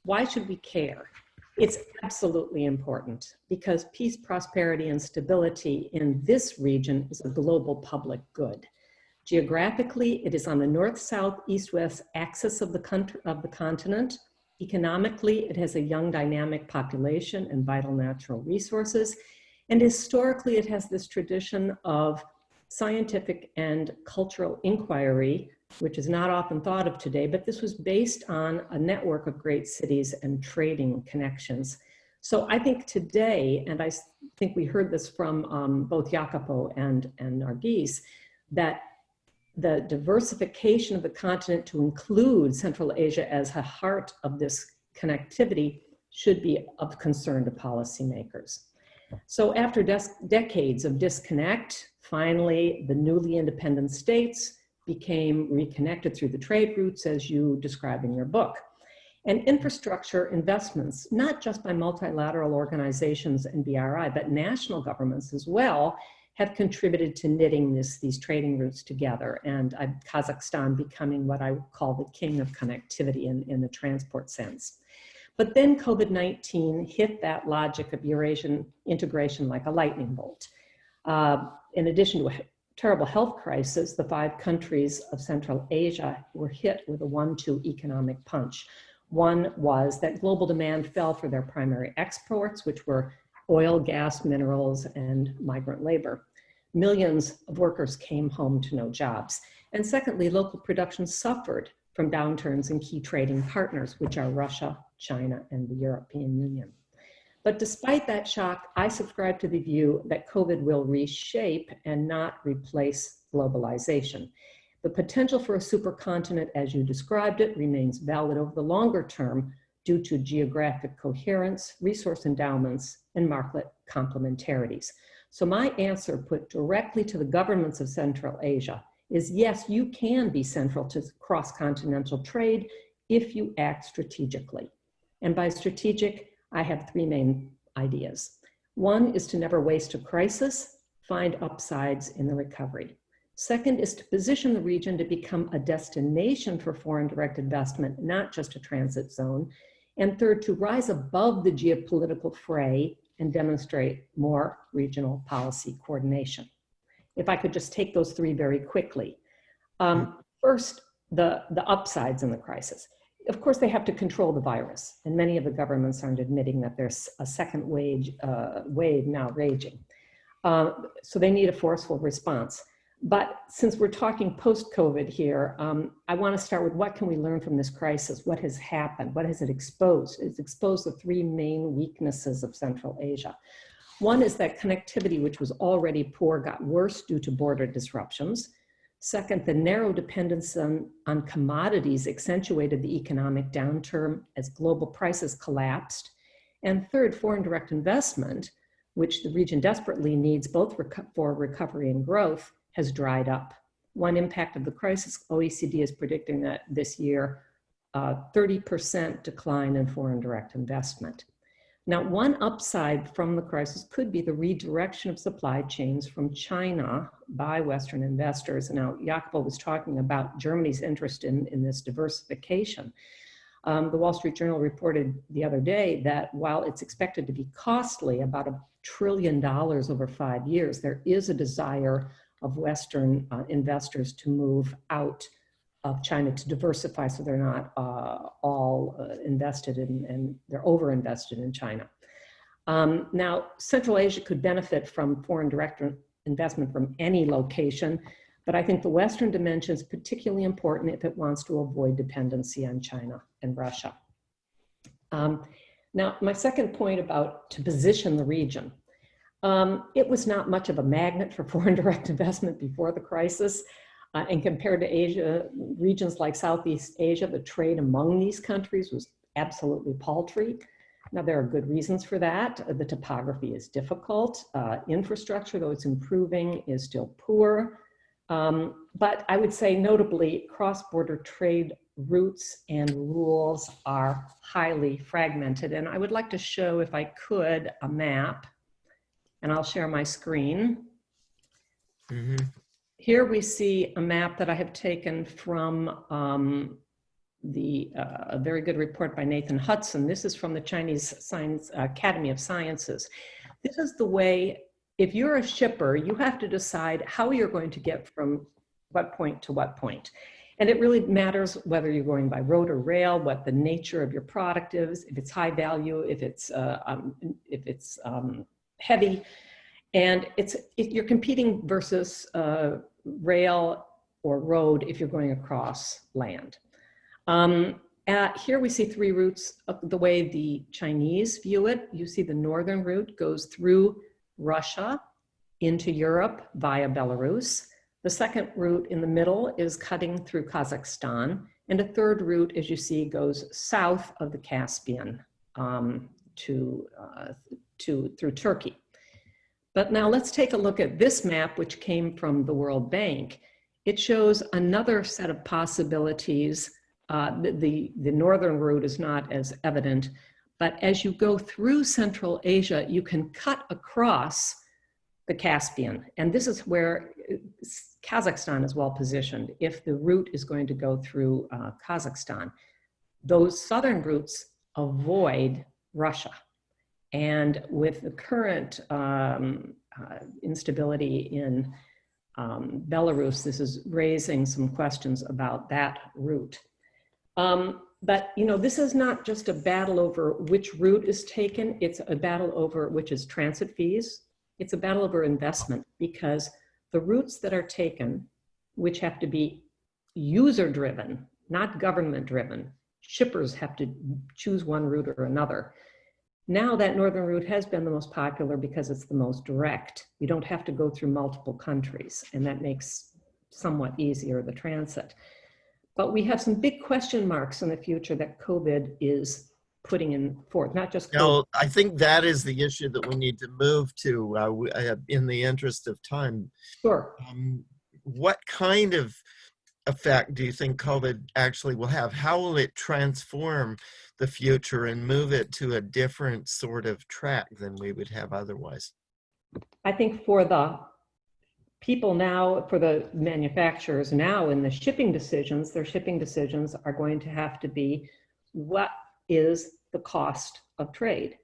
Why should we care? It's absolutely important because peace, prosperity, and stability in this region is a global public good. Geographically, it is on the north, south, east, west axis of the continent. Economically, it has a young, dynamic population and vital natural resources. And historically, it has this tradition of scientific and cultural inquiry, which is not often thought of today, but this was based on a network of great cities and trading connections. So I think today, and I think we heard this from both Jacopo and Nargis, that the diversification of the continent to include Central Asia as a heart of this connectivity should be of concern to policymakers. So after decades of disconnect, finally, the newly independent states became reconnected through the trade routes, as you describe in your book. And infrastructure investments, not just by multilateral organizations and BRI, but national governments as well, have contributed to knitting these trading routes together, and Kazakhstan becoming what I call the king of connectivity in the transport sense. But then COVID-19 hit that logic of Eurasian integration like a lightning bolt. In addition to a terrible health crisis, the 5 countries of Central Asia were hit with a 1-2 economic punch. One was that global demand fell for their primary exports, which were oil, gas, minerals, and migrant labor. Millions of workers came home to no jobs. And secondly, local production suffered from downturns in key trading partners, which are Russia, China, and the European Union. But despite that shock, I subscribe to the view that COVID will reshape and not replace globalization. The potential for a supercontinent, as you described it, remains valid over the longer term due to geographic coherence, resource endowments, and market complementarities. So my answer, put directly to the governments of Central Asia, is yes, you can be central to cross-continental trade if you act strategically. And by strategic, I have 3 main ideas. One is to never waste a crisis, find upsides in the recovery. Second is to position the region to become a destination for foreign direct investment, not just a transit zone. And third, to rise above the geopolitical fray and demonstrate more regional policy coordination. If I could just take those three very quickly. First, the upsides in the crisis. Of course, they have to control the virus, and many of the governments aren't admitting that there's a second wave now raging. So they need a forceful response. But since we're talking post-COVID here, I want to start with what can we learn from this crisis? What has happened? What has it exposed? It's exposed the three main weaknesses of Central Asia. One is that connectivity, which was already poor, got worse due to border disruptions. Second, the narrow dependence on commodities accentuated the economic downturn as global prices collapsed. And third, foreign direct investment, which the region desperately needs both for recovery and growth, has dried up. One impact of the crisis, OECD is predicting that this year, 30% decline in foreign direct investment. Now, one upside from the crisis could be the redirection of supply chains from China by Western investors. Now, Jacopo was talking about Germany's interest in this diversification. The Wall Street Journal reported the other day that while it's expected to be costly, about $1 trillion over 5 years, there is a desire of Western investors to move out of China to diversify so they're not all invested in, and they're over-invested in China. Now, Central Asia could benefit from foreign direct investment from any location, but I think the Western dimension is particularly important if it wants to avoid dependency on China and Russia. Now, my second point about to position the region. It was not much of a magnet for foreign direct investment before the crisis. And compared to Asia, regions like Southeast Asia, the trade among these countries was absolutely paltry. Now, there are good reasons for that. The topography is difficult. Infrastructure, though it's improving, is still poor. But I would say notably, cross-border trade routes and rules are highly fragmented. And I would like to show, if I could, a map. And I'll share my screen. Here we see a map that I have taken from a very good report by Nathan Hudson. This is from the Chinese Academy of Sciences. This is the way, if you're a shipper, you have to decide how you're going to get from what point to what point. And it really matters whether you're going by road or rail, what the nature of your product is, if it's high value, if it's heavy, and you're competing versus rail or road if you're going across land. Here we see three routes the way the Chinese view it. You see the northern route goes through Russia into Europe via Belarus. The second route in the middle is cutting through Kazakhstan. And a third route, as you see, goes south of the Caspian through Turkey. But now let's take a look at this map, which came from the World Bank. It shows another set of possibilities. The northern route is not as evident, but as you go through Central Asia, you can cut across the Caspian. And this is where Kazakhstan is well positioned. If the route is going to go through Kazakhstan, those southern routes avoid Russia. And with the current instability in Belarus, this is raising some questions about that route. But this is not just a battle over which route is taken, it's a battle over which is transit fees. It's a battle over investment, because the routes that are taken, which have to be user-driven, not government-driven, shippers have to choose one route or another. Now that northern route has been the most popular because it's the most direct. You don't have to go through multiple countries, and that makes somewhat easier the transit. But we have some big question marks in the future that COVID is putting in forth, not just COVID. No, I think that is the issue that we need to move to in the interest of time. Sure. What kind of effect do you think COVID actually will have? How will it transform the future and move it to a different sort of track than we would have otherwise? I think for the people now, for the manufacturers now in the shipping decisions, their shipping decisions are going to have to be, what is the cost of trade?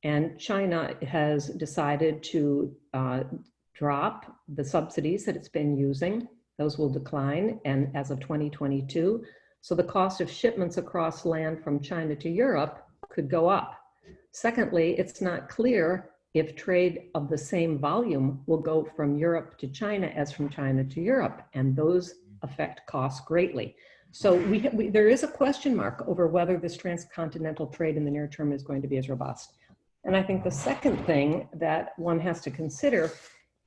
And China has decided to drop the subsidies that it's been using. Those will decline, and as of 2022. So the cost of shipments across land from China to Europe could go up. Secondly, it's not clear if trade of the same volume will go from Europe to China as from China to Europe, and those affect costs greatly. So there is a question mark over whether this transcontinental trade in the near term is going to be as robust. And I think the second thing that one has to consider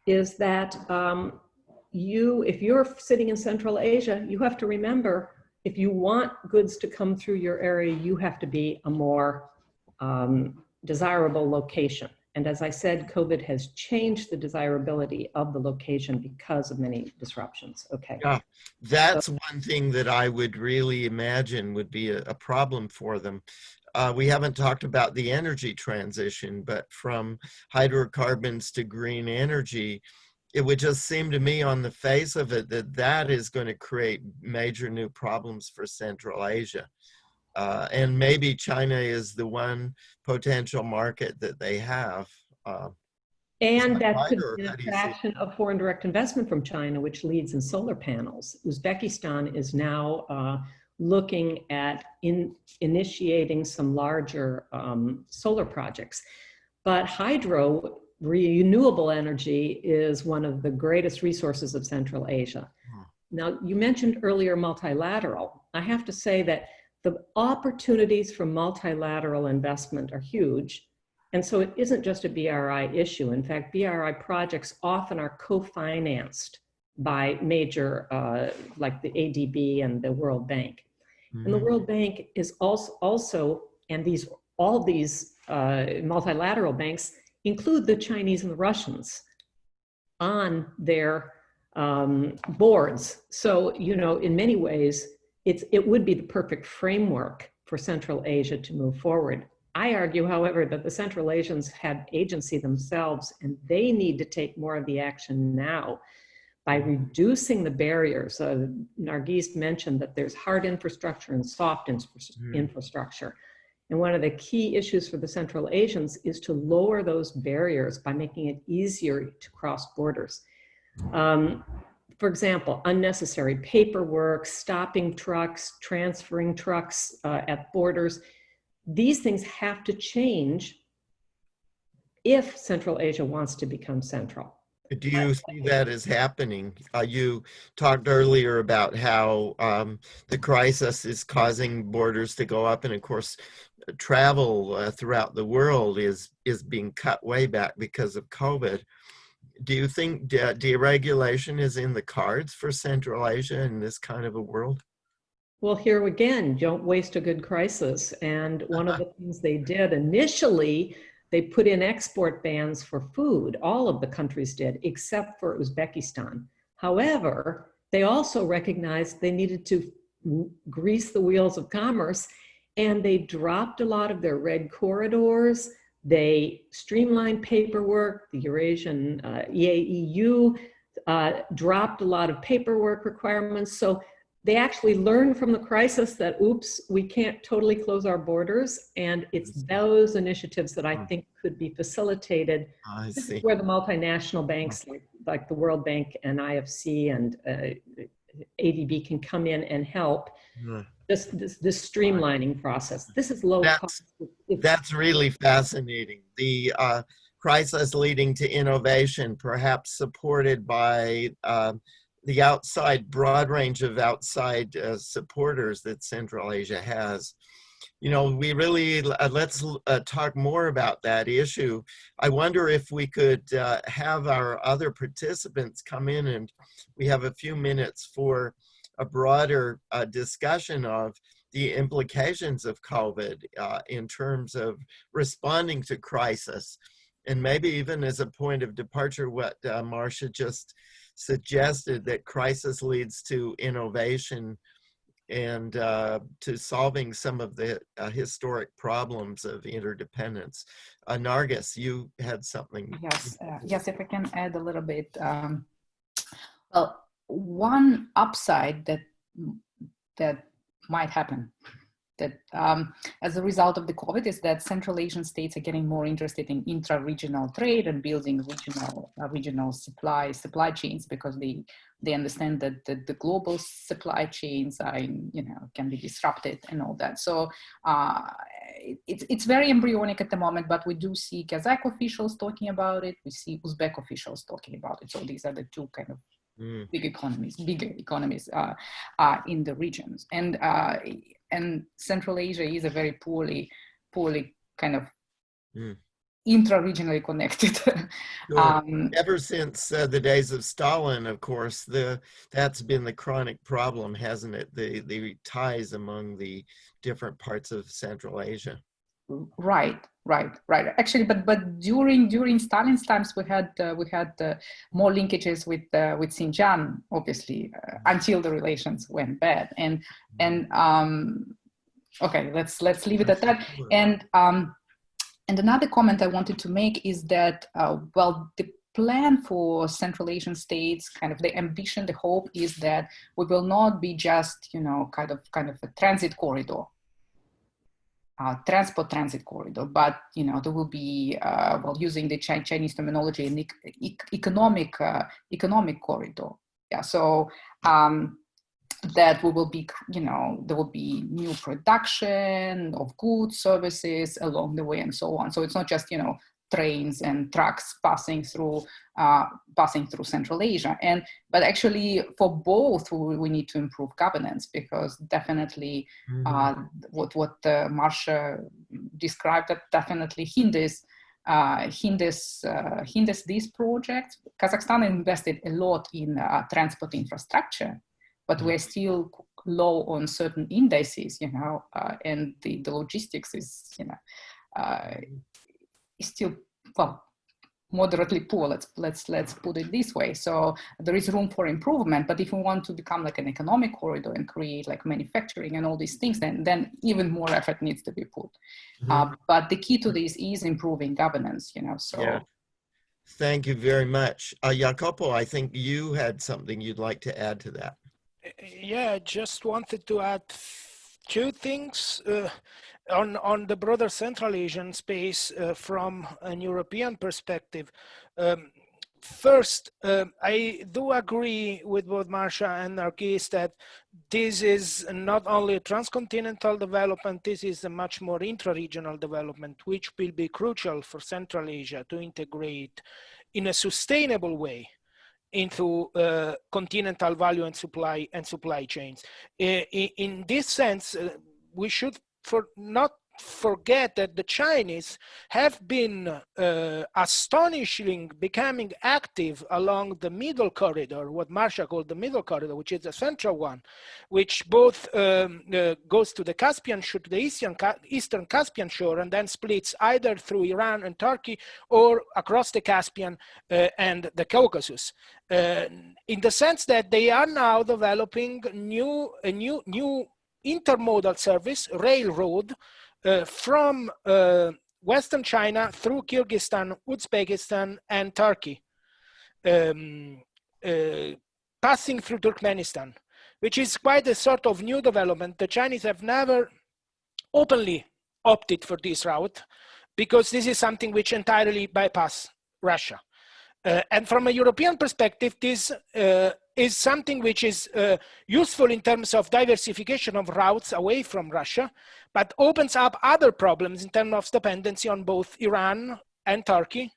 is that if you're sitting in Central Asia, you have to remember, if you want goods to come through your area, you have to be a more desirable location. And as I said, COVID has changed the desirability of the location because of many disruptions. Okay. Yeah, that's one thing that I would really imagine would be a problem for them. We haven't talked about the energy transition, but from hydrocarbons to green energy, it would just seem to me on the face of it that that is going to create major new problems for Central Asia. And maybe China is the one potential market that they have. And that could be an attraction of foreign direct investment from China, which leads in solar panels. Uzbekistan is now looking at initiating some larger solar projects. But hydro, renewable energy, is one of the greatest resources of Central Asia. Now, you mentioned earlier multilateral. I have to say that the opportunities for multilateral investment are huge. And so it isn't just a BRI issue. In fact, BRI projects often are co-financed by major, like the ADB and the World Bank. Mm-hmm. And the World Bank is also and all these multilateral banks include the Chinese and the Russians on their boards. So, you know, in many ways, it would be the perfect framework for Central Asia to move forward. I argue, however, that the Central Asians have agency themselves, and they need to take more of the action now by reducing the barriers. Nargis mentioned that there's hard infrastructure and soft infrastructure. And one of the key issues for the Central Asians is to lower those barriers by making it easier to cross borders. For example, unnecessary paperwork, stopping trucks, transferring trucks at borders. These things have to change if Central Asia wants to become central. Do you see that as happening? You talked earlier about how the crisis is causing borders to go up, and of course, travel throughout the world is being cut way back because of COVID. Do you think deregulation is in the cards for Central Asia in this kind of a world? Well, here again, don't waste a good crisis. And one of the things they did initially, they put in export bans for food. All of the countries did, except for Uzbekistan. However, they also recognized they needed to grease the wheels of commerce, and they dropped a lot of their red corridors. They streamlined paperwork. The Eurasian EAEU dropped a lot of paperwork requirements. So they actually learned from the crisis that, oops, we can't totally close our borders. And it's those initiatives that I think could be facilitated. This is where the multinational banks like the World Bank and IFC and ADB can come in and help. This streamlining process. This is low cost. That's really fascinating. The crisis leading to innovation, perhaps supported by the outside, broad range of outside supporters that Central Asia has. You know, we really, let's talk more about that issue. I wonder if we could have our other participants come in, and we have a few minutes for a broader discussion of the implications of COVID in terms of responding to crisis. And maybe even as a point of departure, what Marcia just suggested, that crisis leads to innovation and to solving some of the historic problems of interdependence. Nargis, you had something. Yes, if I can add a little bit. Well, one upside that might happen that as a result of the COVID is that Central Asian states are getting more interested in intra-regional trade and building regional supply chains, because they understand that the global supply chains are can be disrupted and all that. So it's very embryonic at the moment, but we do see Kazakh officials talking about it. We see Uzbek officials talking about it. So these are the two kind of bigger economies in the regions, and Central Asia is a very poorly kind of intra-regionally connected. Sure. Ever since the days of Stalin, of course, that's been the chronic problem, hasn't it? The ties among the different parts of Central Asia. Right. Actually, but during Stalin's times, we had more linkages with Xinjiang, obviously, until the relations went bad. And okay, let's leave it at that. And another comment I wanted to make is that well, the plan for Central Asian states, kind of the ambition, the hope is that we will not be just kind of a transit corridor. Transit corridor, but there will be well, using the Chinese terminology, an economic corridor. Yeah, so that we will be, there will be new production of goods, services along the way, and so on. So it's not just trains and trucks passing through Central Asia. But actually, for both, we need to improve governance, because definitely what Marcia described, that definitely hinders these projects. Kazakhstan invested a lot in transport infrastructure, but we're still low on certain indices, and the logistics is still, well, moderately poor. Let's put it this way. So there is room for improvement. But if we want to become like an economic corridor and create like manufacturing and all these things, then even more effort needs to be put. But the key to this is improving governance. So. Yeah. Thank you very much, Jacopo. I think you had something you'd like to add to that. Yeah, I just wanted to add two things on the broader Central Asian space from an European perspective. First, I do agree with both Marcia and Nargis that this is not only a transcontinental development, this is a much more intra-regional development, which will be crucial for Central Asia to integrate in a sustainable way into continental value and supply chains. In this sense, we should not forget that the Chinese have been astonishingly becoming active along the middle corridor, what Marcia called the middle corridor, which is the central one, which both goes to the Caspian shore, to the eastern Caspian shore, and then splits either through Iran and Turkey or across the Caspian and the Caucasus. In the sense that they are now developing a new intermodal service, railroad, from Western China through Kyrgyzstan, Uzbekistan, and Turkey, passing through Turkmenistan, which is quite a sort of new development. The Chinese have never openly opted for this route, because this is something which entirely bypass Russia. And from a European perspective, this is something which is useful in terms of diversification of routes away from Russia, but opens up other problems in terms of dependency on both Iran and Turkey.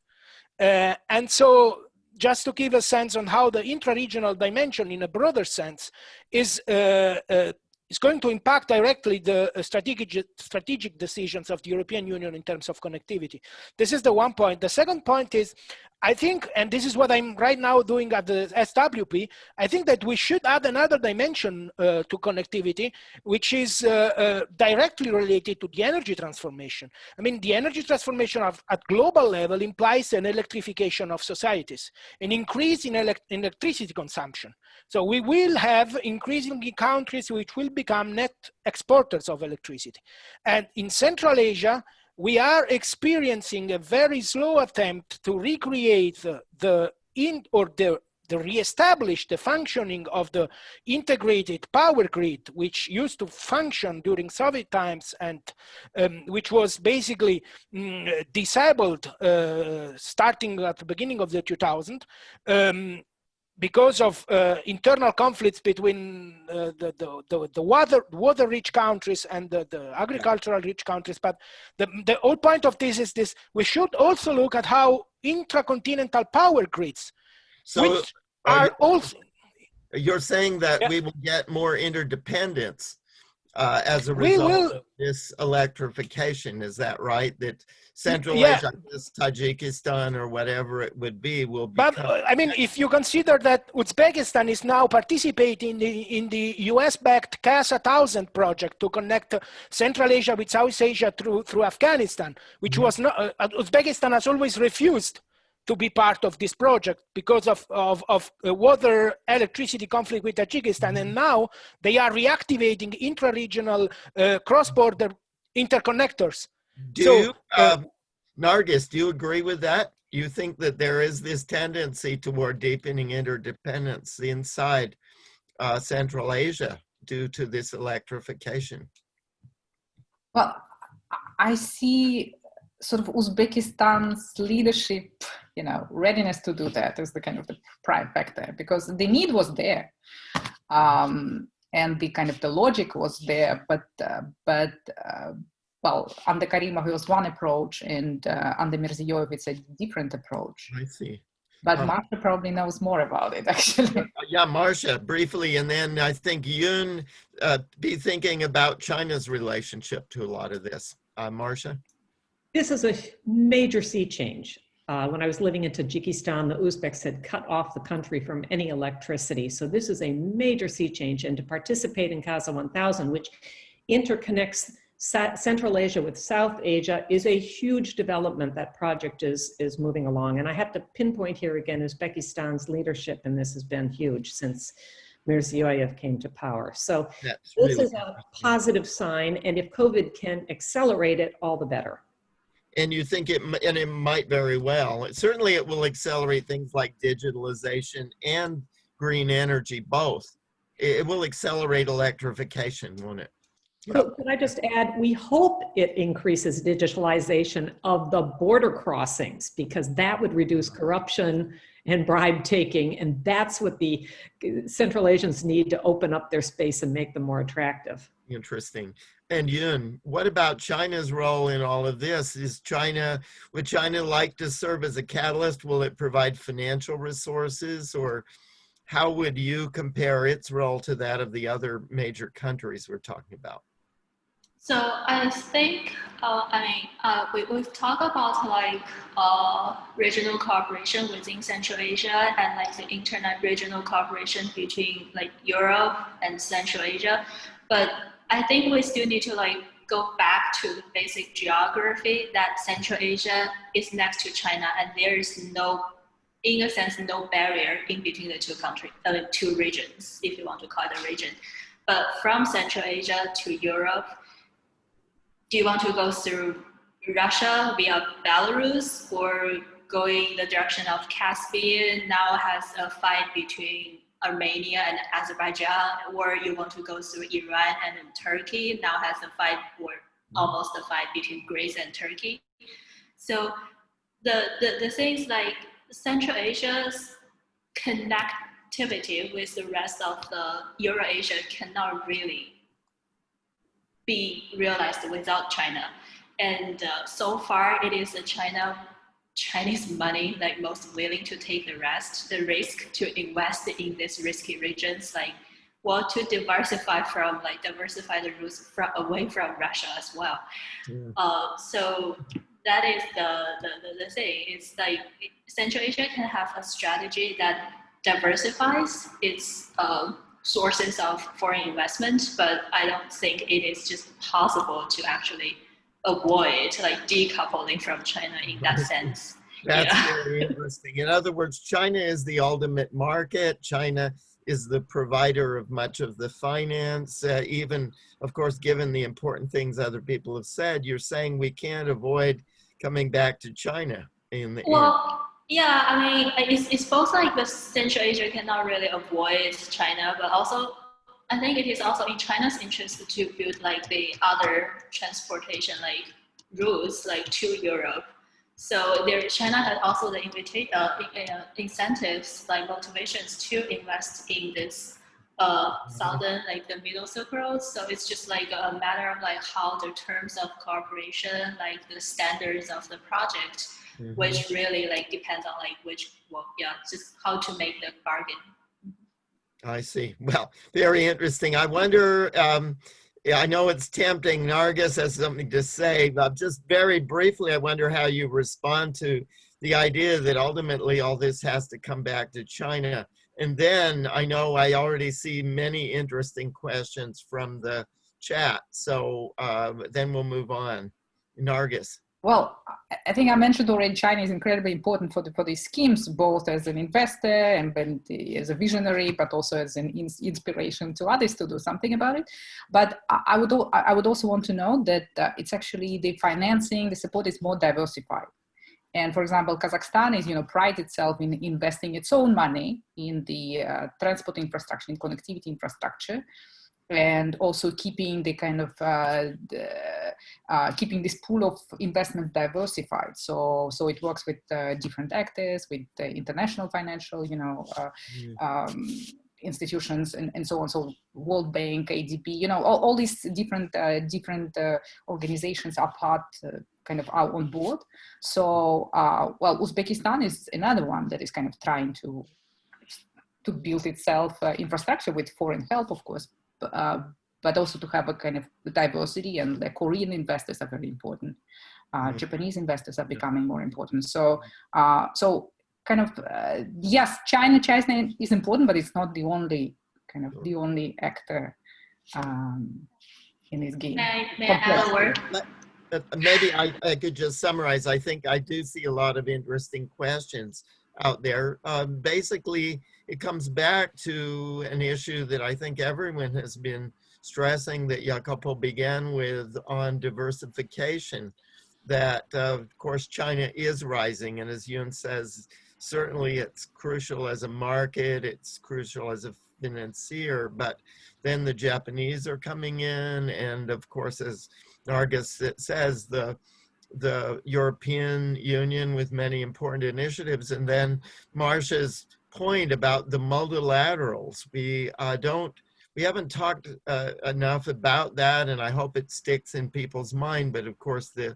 And so just to give a sense on how the intra-regional dimension in a broader sense is going to impact directly the strategic decisions of the European Union in terms of connectivity. This is the one point. The second point is, I think, and this is what I'm right now doing at the SWP, I think that we should add another dimension to connectivity, which is directly related to the energy transformation. I mean, the energy transformation at global level implies an electrification of societies, an increase in electricity consumption. So we will have increasingly countries which will become net exporters of electricity. And in Central Asia, we are experiencing a very slow attempt to recreate the re-establish the functioning of the integrated power grid, which used to function during Soviet times and which was basically disabled starting at the beginning of the 2000s. Because of internal conflicts between the water-rich countries and the agricultural-rich countries. But the whole point of this is this: we should also look at how intracontinental power grids, which are also... You're saying that we will get more interdependence as a result of this electrification, is that right? That Central Asia, Tajikistan or whatever it would be, will become... But I mean, if you consider that Uzbekistan is now participating in the US-backed CASA 1000 project to connect Central Asia with South Asia through Afghanistan, which was not, Uzbekistan has always refused to be part of this project because of water electricity conflict with Tajikistan. And now they are reactivating intra-regional cross-border interconnectors. Nargis, do you agree with that? You think that there is this tendency toward deepening interdependence inside Central Asia due to this electrification? Well, I see sort of Uzbekistan's leadership, readiness to do that is the kind of the prime factor, because the need was there, and the kind of the logic was there. Well, under Karimov it was one approach, and under Mirziyoyev it's a different approach. I see. But Marsha probably knows more about it, actually. Yeah, Marsha, briefly, and then I think Yun be thinking about China's relationship to a lot of this. Marsha? This is a major sea change. When I was living in Tajikistan, the Uzbeks had cut off the country from any electricity. So this is a major sea change. And to participate in CASA 1000, which interconnects Central Asia with South Asia, is a huge development. That project is moving along. And I have to pinpoint here again, Uzbekistan's leadership in this has been huge since Mirziyoyev came to power. So this is a positive sign. And if COVID can accelerate it, all the better. And you think it might very well. Certainly it will accelerate things like digitalization and green energy, both. It will accelerate electrification, won't it? Could I just add, we hope it increases digitalization of the border crossings, because that would reduce corruption and bribe taking. And that's what the Central Asians need to open up their space and make them more attractive. Interesting. And Yun, what about China's role in all of this? Would China like to serve as a catalyst? Will it provide financial resources, or how would you compare its role to that of the other major countries we're talking about? So I think, we've talked about regional cooperation within Central Asia and the internet regional cooperation between Europe and Central Asia. But I think we still need to go back to the basic geography that Central Asia is next to China, and there is no barrier in between the two regions, if you want to call it a region. But from Central Asia to Europe, do you want to go through Russia via Belarus, or going the direction of Caspian now has a fight between Armenia and Azerbaijan, or you want to go through Iran and Turkey, now has a fight, or almost a fight between Greece and Turkey. So the things like Central Asia's connectivity with the rest of the Eurasia cannot really be realized without China. And so far it is Chinese money most willing to take the risk to invest in these risky regions, to diversify the routes away from Russia as well. Yeah. So that is the thing. It's Central Asia can have a strategy that diversifies its sources of foreign investment, but I don't think it is just possible to actually avoid decoupling from China in that sense. That's very interesting. In other words, China is the ultimate market. China is the provider of much of the finance, even, of course, given the important things other people have said. You're saying we can't avoid coming back to China in the end. Yeah, I mean, it's both like the Central Asia cannot really avoid China, but also I think it is also in China's interest to build like the other transportation like routes like to Europe. So China has also the incentives like motivations to invest in this southern like the middle Silk Road. So it's just like a matter of like how the terms of cooperation, like the standards of the project, which really like depends on like just how to make the bargain. I see. Well, very interesting. I wonder, I know it's tempting. Nargis has something to say, but just very briefly, I wonder how you respond to the idea that ultimately all this has to come back to China. And then I know I already see many interesting questions from the chat. So then we'll move on. Nargis. Well, I think I mentioned already China is incredibly important for these schemes, both as an investor and as a visionary, but also as an inspiration to others to do something about it. But I would also want to know that it's actually the financing, the support is more diversified. And for example, Kazakhstan is, prides itself in investing its own money in the transport infrastructure, in connectivity infrastructure, and also keeping the kind of keeping this pool of investment diversified. So it works with different actors, with international financial, institutions and so on. So World Bank, ADB, all these different organizations are part kind of are on board. So well, Uzbekistan is another one that is kind of trying to build itself infrastructure with foreign help, of course. But also to have a kind of diversity, and the Korean investors are very important. Japanese investors are becoming more important. So, kind of yes, China is important, but it's not the only the only actor in this game. May I add a word? Maybe I could just summarize. I think I do see a lot of interesting questions out there. Basically, it comes back to an issue that I think everyone has been stressing, that Jacopo began with, on diversification, that of course China is rising, and as Yoon says, certainly it's crucial as a market, it's crucial as a financier, but then the Japanese are coming in, and of course, as Nargis says, the European Union with many important initiatives, and then Marcia's point about the multilaterals. We haven't talked enough about that, and I hope it sticks in people's mind, but of course the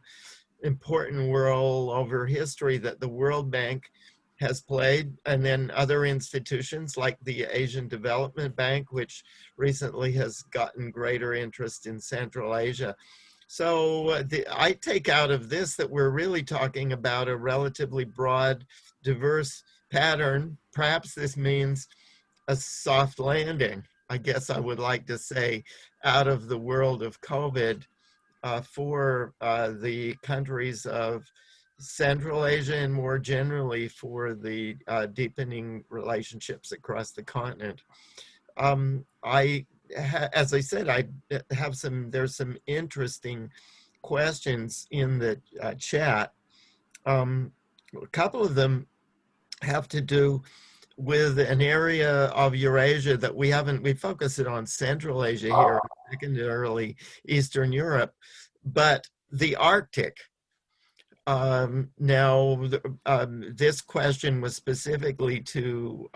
important role over history that the World Bank has played, and then other institutions like the Asian Development Bank, which recently has gotten greater interest in Central Asia. So I take out of this that we're really talking about a relatively broad, diverse pattern. Perhaps this means a soft landing, I guess I would like to say, out of the world of COVID for the countries of Central Asia, and more generally for the deepening relationships across the continent. As I said, there's some interesting questions in the chat. A couple of them have to do with an area of Eurasia that we focus it on Central Asia here, secondarily Eastern Europe, but the Arctic. Now, this question was specifically to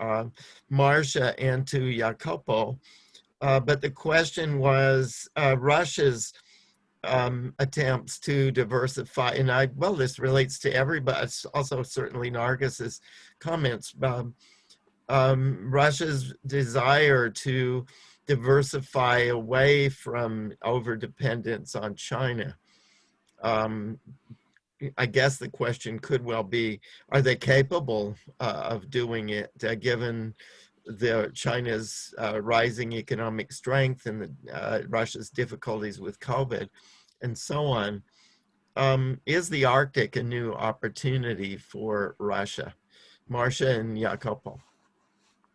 Marcia and to Jacopo, but the question was Russia's attempts to diversify, and this relates to everybody, it's also certainly Nargis's comments, Russia's desire to diversify away from overdependence on China. I guess the question could well be, are they capable of doing it, given China's rising economic strength and Russia's difficulties with COVID and so on? Is the Arctic a new opportunity for Russia? Marcia and Jacopo.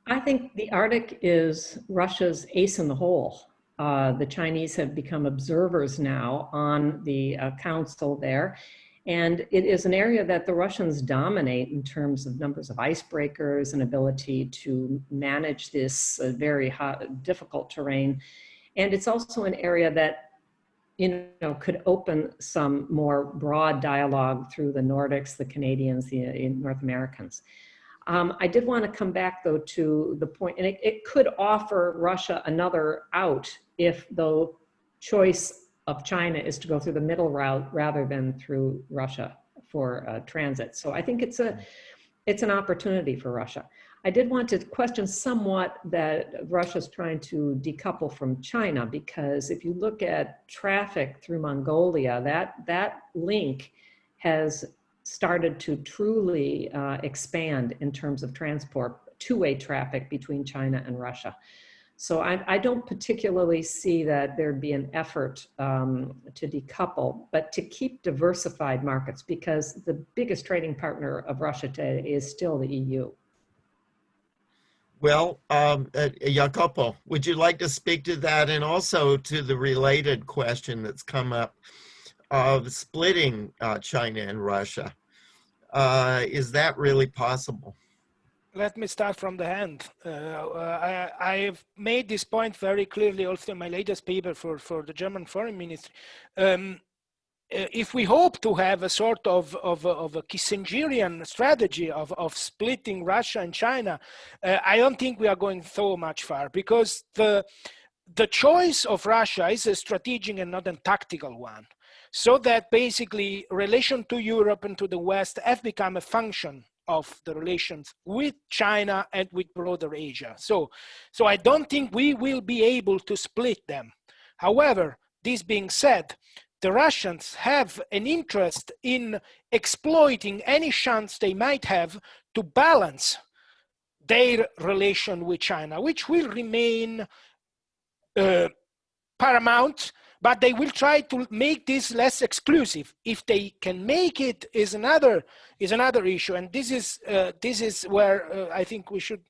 I think the Arctic is Russia's ace in the hole. The Chinese have become observers now on the council there. And it is an area that the Russians dominate in terms of numbers of icebreakers and ability to manage this very hot, difficult terrain. And it's also an area that, you know, could open some more broad dialogue through the Nordics, the Canadians, the North Americans. I did want to come back though to the point, and it could offer Russia another out if the choice of China is to go through the middle route rather than through Russia for transit. So I think it's an opportunity for Russia. I did want to question somewhat that Russia's trying to decouple from China, because if you look at traffic through Mongolia, that link has started to truly expand in terms of transport, two-way traffic between China and Russia. So I don't particularly see that there'd be an effort to decouple, but to keep diversified markets, because the biggest trading partner of Russia today is still the EU. Well, Jacopo, would you like to speak to that, and also to the related question that's come up of splitting China and Russia? Is that really possible? Let me start from the end. I've made this point very clearly also in my latest paper for the German Foreign Ministry. If we hope to have a sort of a Kissingerian strategy of splitting Russia and China, I don't think we are going so much far, because the choice of Russia is a strategic and not a tactical one. So that basically relation to Europe and to the West have become a function of the relations with China and with broader Asia. So I don't think we will be able to split them. However, this being said, the Russians have an interest in exploiting any chance they might have to balance their relation with China, which will remain paramount, but they will try to make this less exclusive. If they can make it is another issue, and this is where I think we should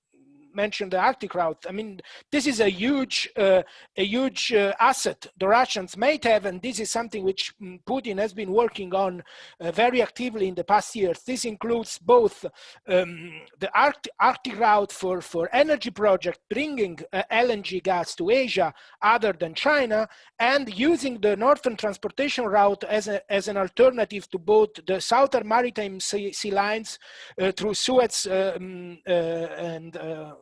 mention the Arctic route. I mean, this is a huge asset the Russians might have, and this is something which Putin has been working on very actively in the past years. This includes both the Arctic route for energy project, bringing LNG gas to Asia other than China, and using the northern transportation route as an alternative to both the southern maritime sea lines through Suez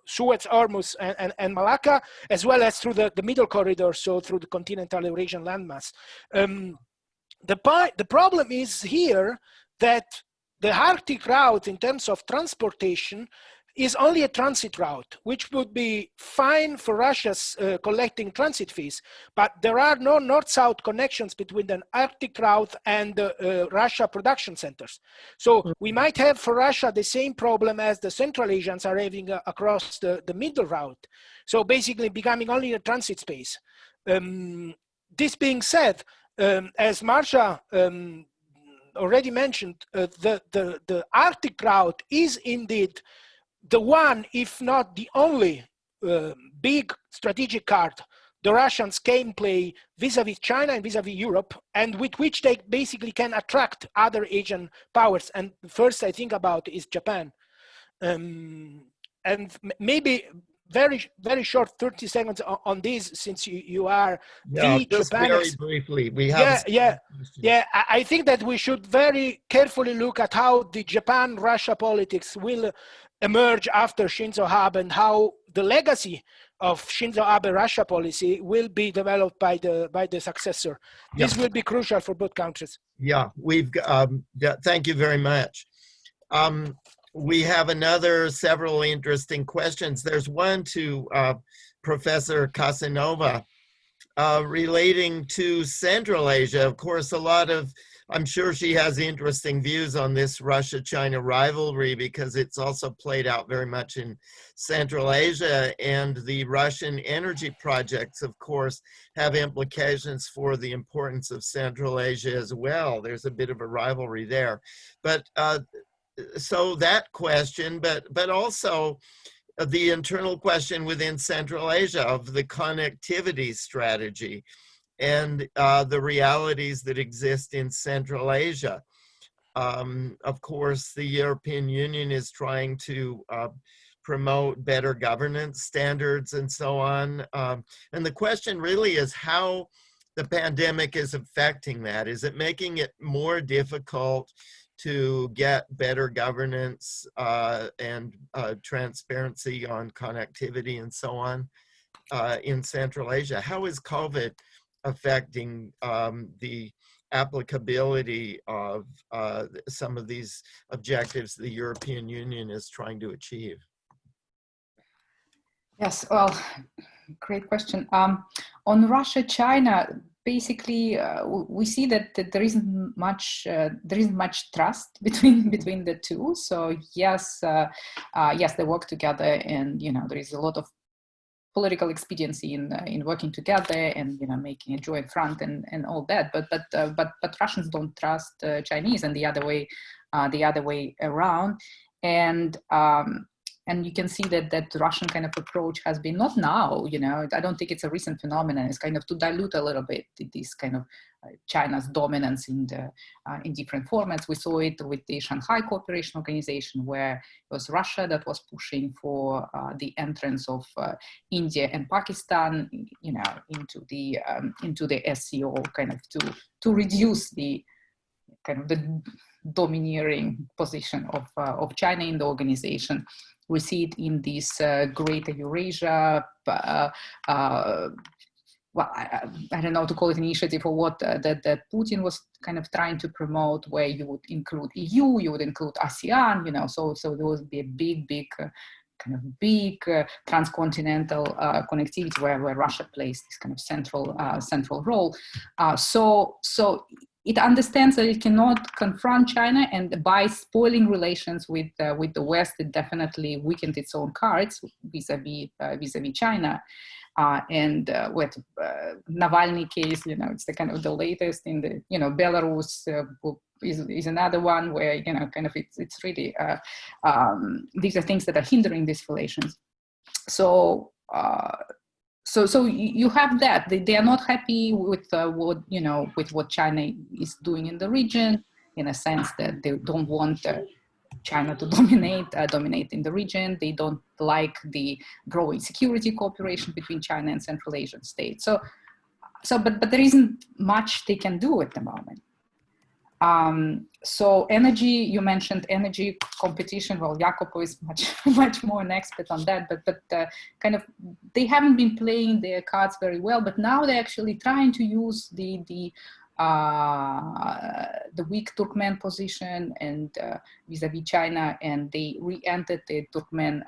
Suez, Hormuz, and Malacca, as well as through the middle corridor, so through the continental Eurasian landmass. The problem is here that the Arctic route in terms of transportation is only a transit route, which would be fine for Russia's collecting transit fees, but there are no north-south connections between the Arctic route and the Russia production centers. So we might have for Russia the same problem as the Central Asians are having across the middle route. So basically becoming only a transit space. This being said, as Marcia already mentioned, the Arctic route is indeed the one, if not the only big strategic card the Russians can play vis-a-vis China and vis-a-vis Europe, and with which they basically can attract other Asian powers. And first I think about is Japan. And maybe very short, 30 seconds on this, since you are the just Japan. Very briefly, we have. I think that we should very carefully look at how the Japan-Russia politics will emerge after Shinzo Abe, and how the legacy of Shinzo Abe Russia policy will be developed by the successor. This will be crucial for both countries. Yeah, thank you very much. We have several interesting questions. There's one to Professor Casanova relating to Central Asia. Of course, I'm sure she has interesting views on this Russia-China rivalry, because it's also played out very much in Central Asia, and the Russian energy projects, of course, have implications for the importance of Central Asia as well. There's a bit of a rivalry there. But so that question, but also the internal question within Central Asia of the connectivity strategy and the realities that exist in Central Asia. Of course, the European Union is trying to promote better governance standards and so on. And the question really is how the pandemic is affecting that. Is it making it more difficult to get better governance and transparency on connectivity and so on in Central Asia? How is COVID affecting the applicability of some of these objectives the European Union is trying to achieve? Yes, well, great question. On Russia, China, basically, we see that there isn't much trust between the two. So yes, yes, they work together, and there is a lot of political expediency in working together and making a joint front and all that. But Russians don't trust Chinese, and the other way around. And you can see that Russian kind of approach has been, not now, I don't think it's a recent phenomenon. It's kind of to dilute a little bit this kind of China's dominance in different formats. We saw it with the Shanghai Cooperation Organization, where it was Russia that was pushing for the entrance of India and Pakistan, into the SCO, kind of to reduce the kind of the domineering position of China in the organization. We see it in this Greater Eurasia, well, I don't know how to call it initiative or what, that Putin was kind of trying to promote, where you would include EU, you would include ASEAN, so there would be a big transcontinental connectivity where Russia plays this kind of central role. So it understands that it cannot confront China, and by spoiling relations with the West, it definitely weakened its own cards vis-a-vis China. And with Navalny case, it's the kind of the latest in the, Belarus is another one where, kind of it's really, these are things that are hindering these relations. So you have that. They are not happy with what China is doing in the region, in a sense that they don't want China to dominate in the region. They don't like the growing security cooperation between China and Central Asian states. But there isn't much they can do at the moment. So energy, you mentioned energy competition. Well, Jacopo is much more an expert on that, but kind of they haven't been playing their cards very well, but now they're actually trying to use the weak Turkmen position and vis-a-vis China, and they re-entered the Turkmen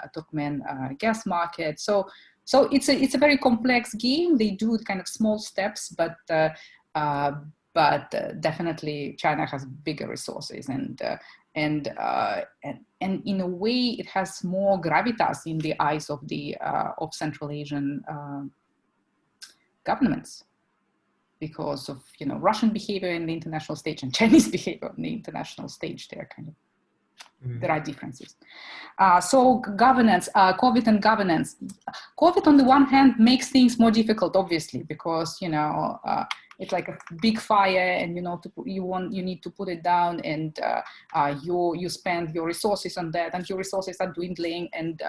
gas market. So it's a very complex game. They do kind of small steps, but definitely China has bigger resources, and in a way it has more gravitas in the eyes of the of Central Asian governments, because of Russian behavior in the international stage and Chinese behavior on the international stage. There are differences. So governance, COVID and governance. COVID on the one hand makes things more difficult, obviously, because it's like a big fire, and you need to put it down, and you spend your resources on that, and your resources are dwindling. And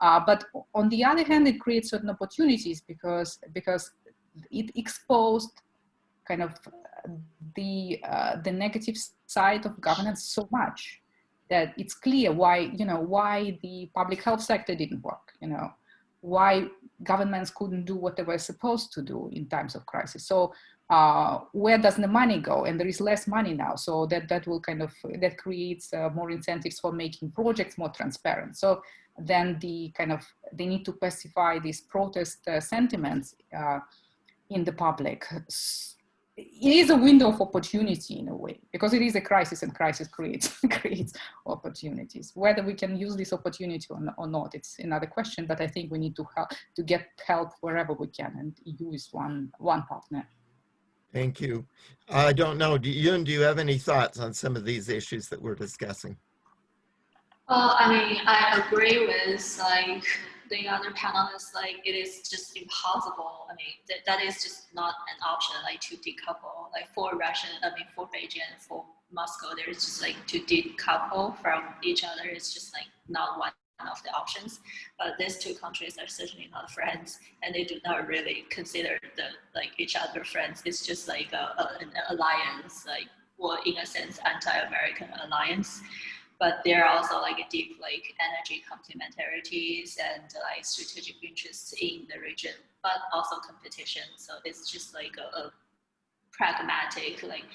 but on the other hand, it creates certain opportunities because it exposed kind of the negative side of governance so much that it's clear why the public health sector didn't work, why governments couldn't do what they were supposed to do in times of crisis. So where does the money go? And there is less money now, so that will that creates more incentives for making projects more transparent. So then they need to pacify these protest sentiments in the public. It is a window of opportunity in a way, because it is a crisis, and crisis creates opportunities. Whether we can use this opportunity or not, it's another question. But I think we need to get help wherever we can, and EU is one partner. Thank you. I don't know, do you have any thoughts on some of these issues that we're discussing? I agree with the other panelists. It is just impossible. that is just not an option. To decouple for Beijing, for Moscow, there's just like to decouple from each other. It's just like not one of the options. But these two countries are certainly not friends, and they do not really consider each other friends. It's just like an alliance, like, well, in a sense, anti-American alliance. But there are also like a deep like energy complementarities and like strategic interests in the region, but also competition. So it's just like a pragmatic like.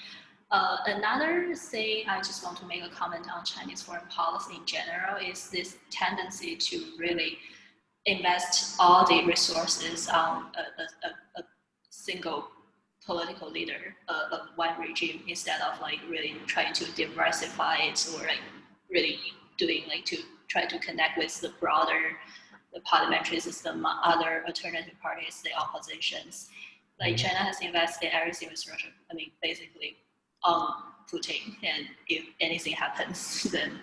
Another thing I just want to make a comment on Chinese foreign policy in general is this tendency to really invest all the resources on a single political leader of one regime instead of like really trying to diversify it or like really doing like to try to connect with the parliamentary system, other alternative parties, the oppositions. Like China has invested everything with Russia. I mean, basically on Putin, and if anything happens, then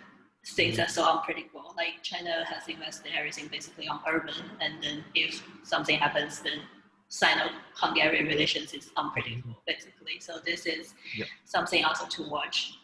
things are so unpredictable. Like China has invested everything basically on urban, and then if something happens, then Sino-Hungarian relations is unpredictable, basically. So this is something also to watch.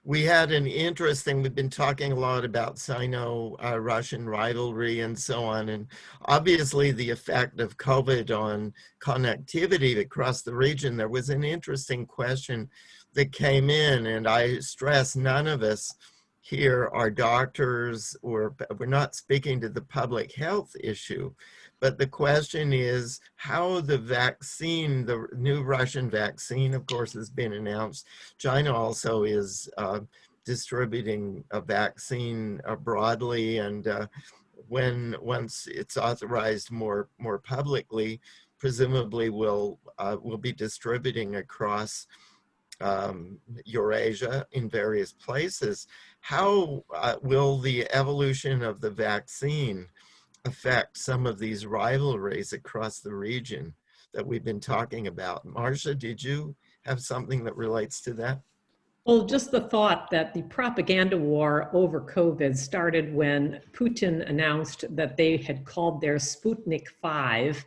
We had an interesting, we've been talking a lot about Sino-Russian rivalry and so on, and obviously the effect of COVID on connectivity across the region. There was an interesting question that came in, and I stress none of us here are doctors, or we're not speaking to the public health issue, but the question is how the vaccine, the new Russian vaccine, of course, has been announced. China also is distributing a vaccine broadly, and once it's authorized more publicly, presumably will be distributing across Eurasia in various places. How will the evolution of the vaccine affect some of these rivalries across the region that we've been talking about? Marcia, did you have something that relates to that? Well, just the thought that the propaganda war over COVID started when Putin announced that they had called their Sputnik 5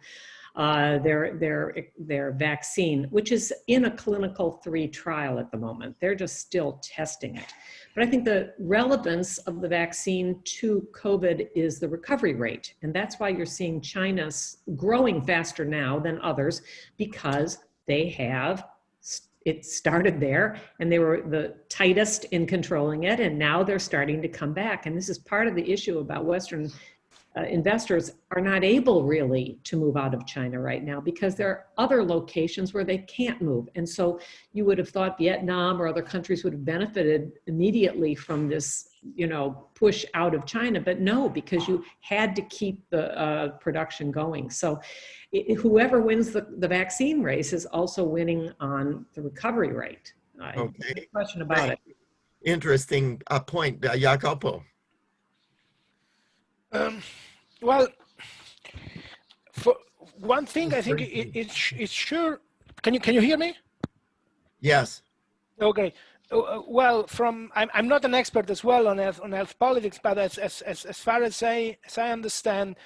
their vaccine, which is in a clinical 3 trial at the moment. They're just still testing it. But I think the relevance of the vaccine to COVID is the recovery rate. And that's why you're seeing China growing faster now than others, because it started there and they were the tightest in controlling it. And now they're starting to come back. And this is part of the issue about Western investors are not able really to move out of China right now because there are other locations where they can't move. And so you would have thought Vietnam or other countries would have benefited immediately from this, push out of China, but no, because you had to keep the production going. So whoever wins the vaccine race is also winning on the recovery rate. Okay. No question about it. Interesting point, Jacopo. Well, for one thing, I think it's sure. Can you hear me? Yes. Okay. Well, I'm not an expert as well on health politics, but as far as I understand,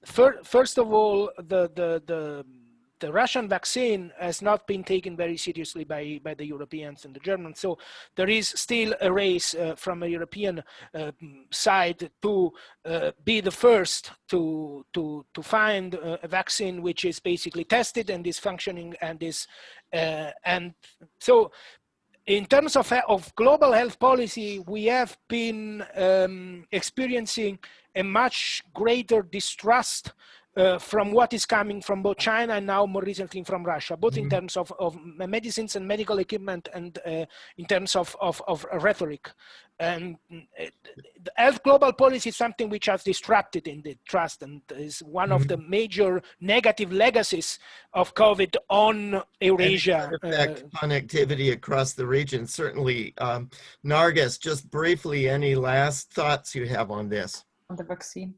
first of all, the Russian vaccine has not been taken very seriously by the Europeans and the Germans. So there is still a race from a European side to be the first to find a vaccine which is basically tested and is functioning and so in terms of global health policy, we have been experiencing a much greater distrust from what is coming from both China and now more recently from Russia, both in terms of medicines and medical equipment and in terms of rhetoric. And the health global policy is something which has disrupted in the trust and is one of the major negative legacies of COVID on Eurasia. Connectivity across the region, certainly. Nargis, just briefly, any last thoughts you have on this? On the vaccine.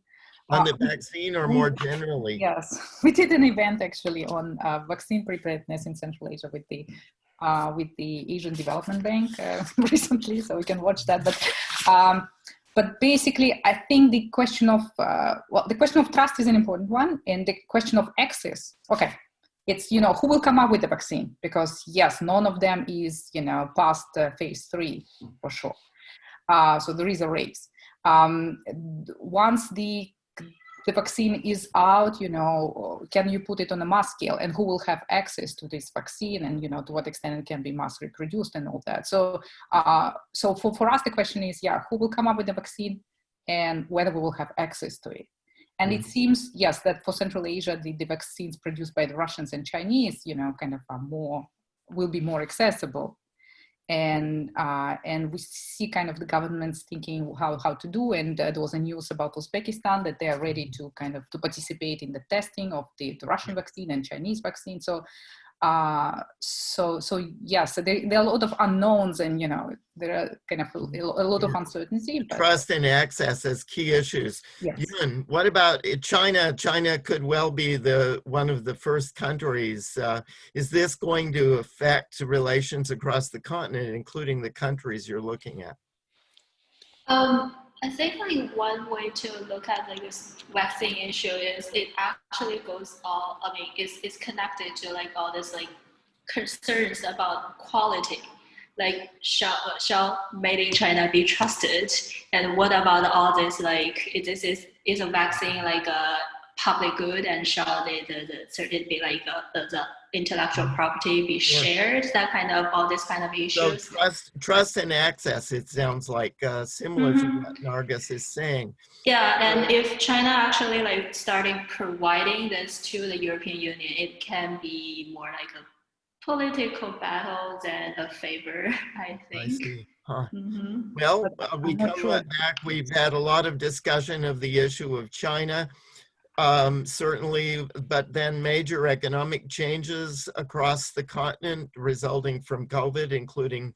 On the vaccine or more generally? Yes, we did an event actually on vaccine preparedness in Central Asia with the Asian Development Bank recently, so we can watch that. But basically, I think the question of trust is an important one, and the question of access. Okay, it's, who will come up with the vaccine? Because yes, none of them is, past phase 3 for sure. So there is a race. Once the vaccine is out, can you put it on a mass scale, and who will have access to this vaccine, and to what extent it can be mass reproduced and all that. So for us, the question is, who will come up with the vaccine, and whether we will have access to it. And it seems, yes, that for Central Asia, the vaccines produced by the Russians and Chinese, kind of will be more accessible. And we see kind of the governments thinking how to do. And there was a news about Uzbekistan that they are ready to kind of to participate in the testing of the Russian vaccine and Chinese vaccine. So yes, there are a lot of unknowns, and there are kind of a lot of uncertainty. But trust and access as key issues. Yes. Yun, what about China? China could well be one of the first countries. Is this going to affect relations across the continent, including the countries you're looking at? I think like one way to look at like this vaccine issue is it actually goes all, it's connected to like all this like concerns about quality. Like shall made in China be trusted? And what about all this like, is a vaccine like a public good, and shall it be like the intellectual property be shared? That kind of, all this kind of issues. So trust and access, it sounds like similar to what Nargis is saying. Yeah, and if China actually like starting providing this to the European Union, it can be more like a political battle than a favor, I think. I see. Huh. Well, we come back. We've had a lot of discussion of the issue of China. Certainly, but then major economic changes across the continent resulting from COVID, including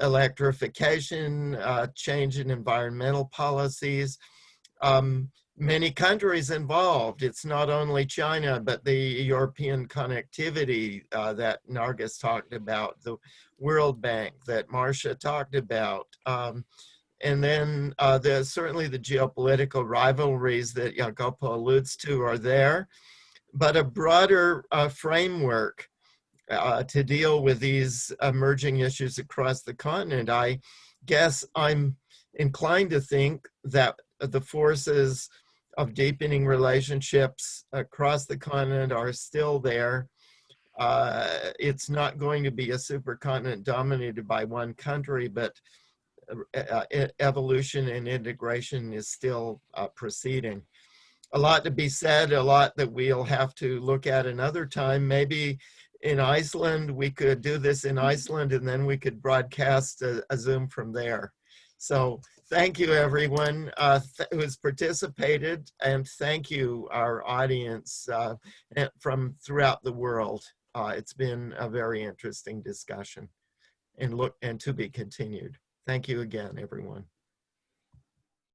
electrification, change in environmental policies. Many countries involved. It's not only China, but the European connectivity that Nargis talked about, the World Bank that Marcia talked about. And then certainly the geopolitical rivalries that Jacopo alludes to are there, but a broader framework to deal with these emerging issues across the continent. I guess I'm inclined to think that the forces of deepening relationships across the continent are still there. It's not going to be a supercontinent dominated by one country, but evolution and integration is still proceeding. A lot to be said, a lot that we'll have to look at another time. Maybe in Iceland, we could do this in Iceland, and then we could broadcast a Zoom from there. So thank you everyone who's participated, and thank you our audience from throughout the world. It's been a very interesting discussion, and to be continued. Thank you again, everyone.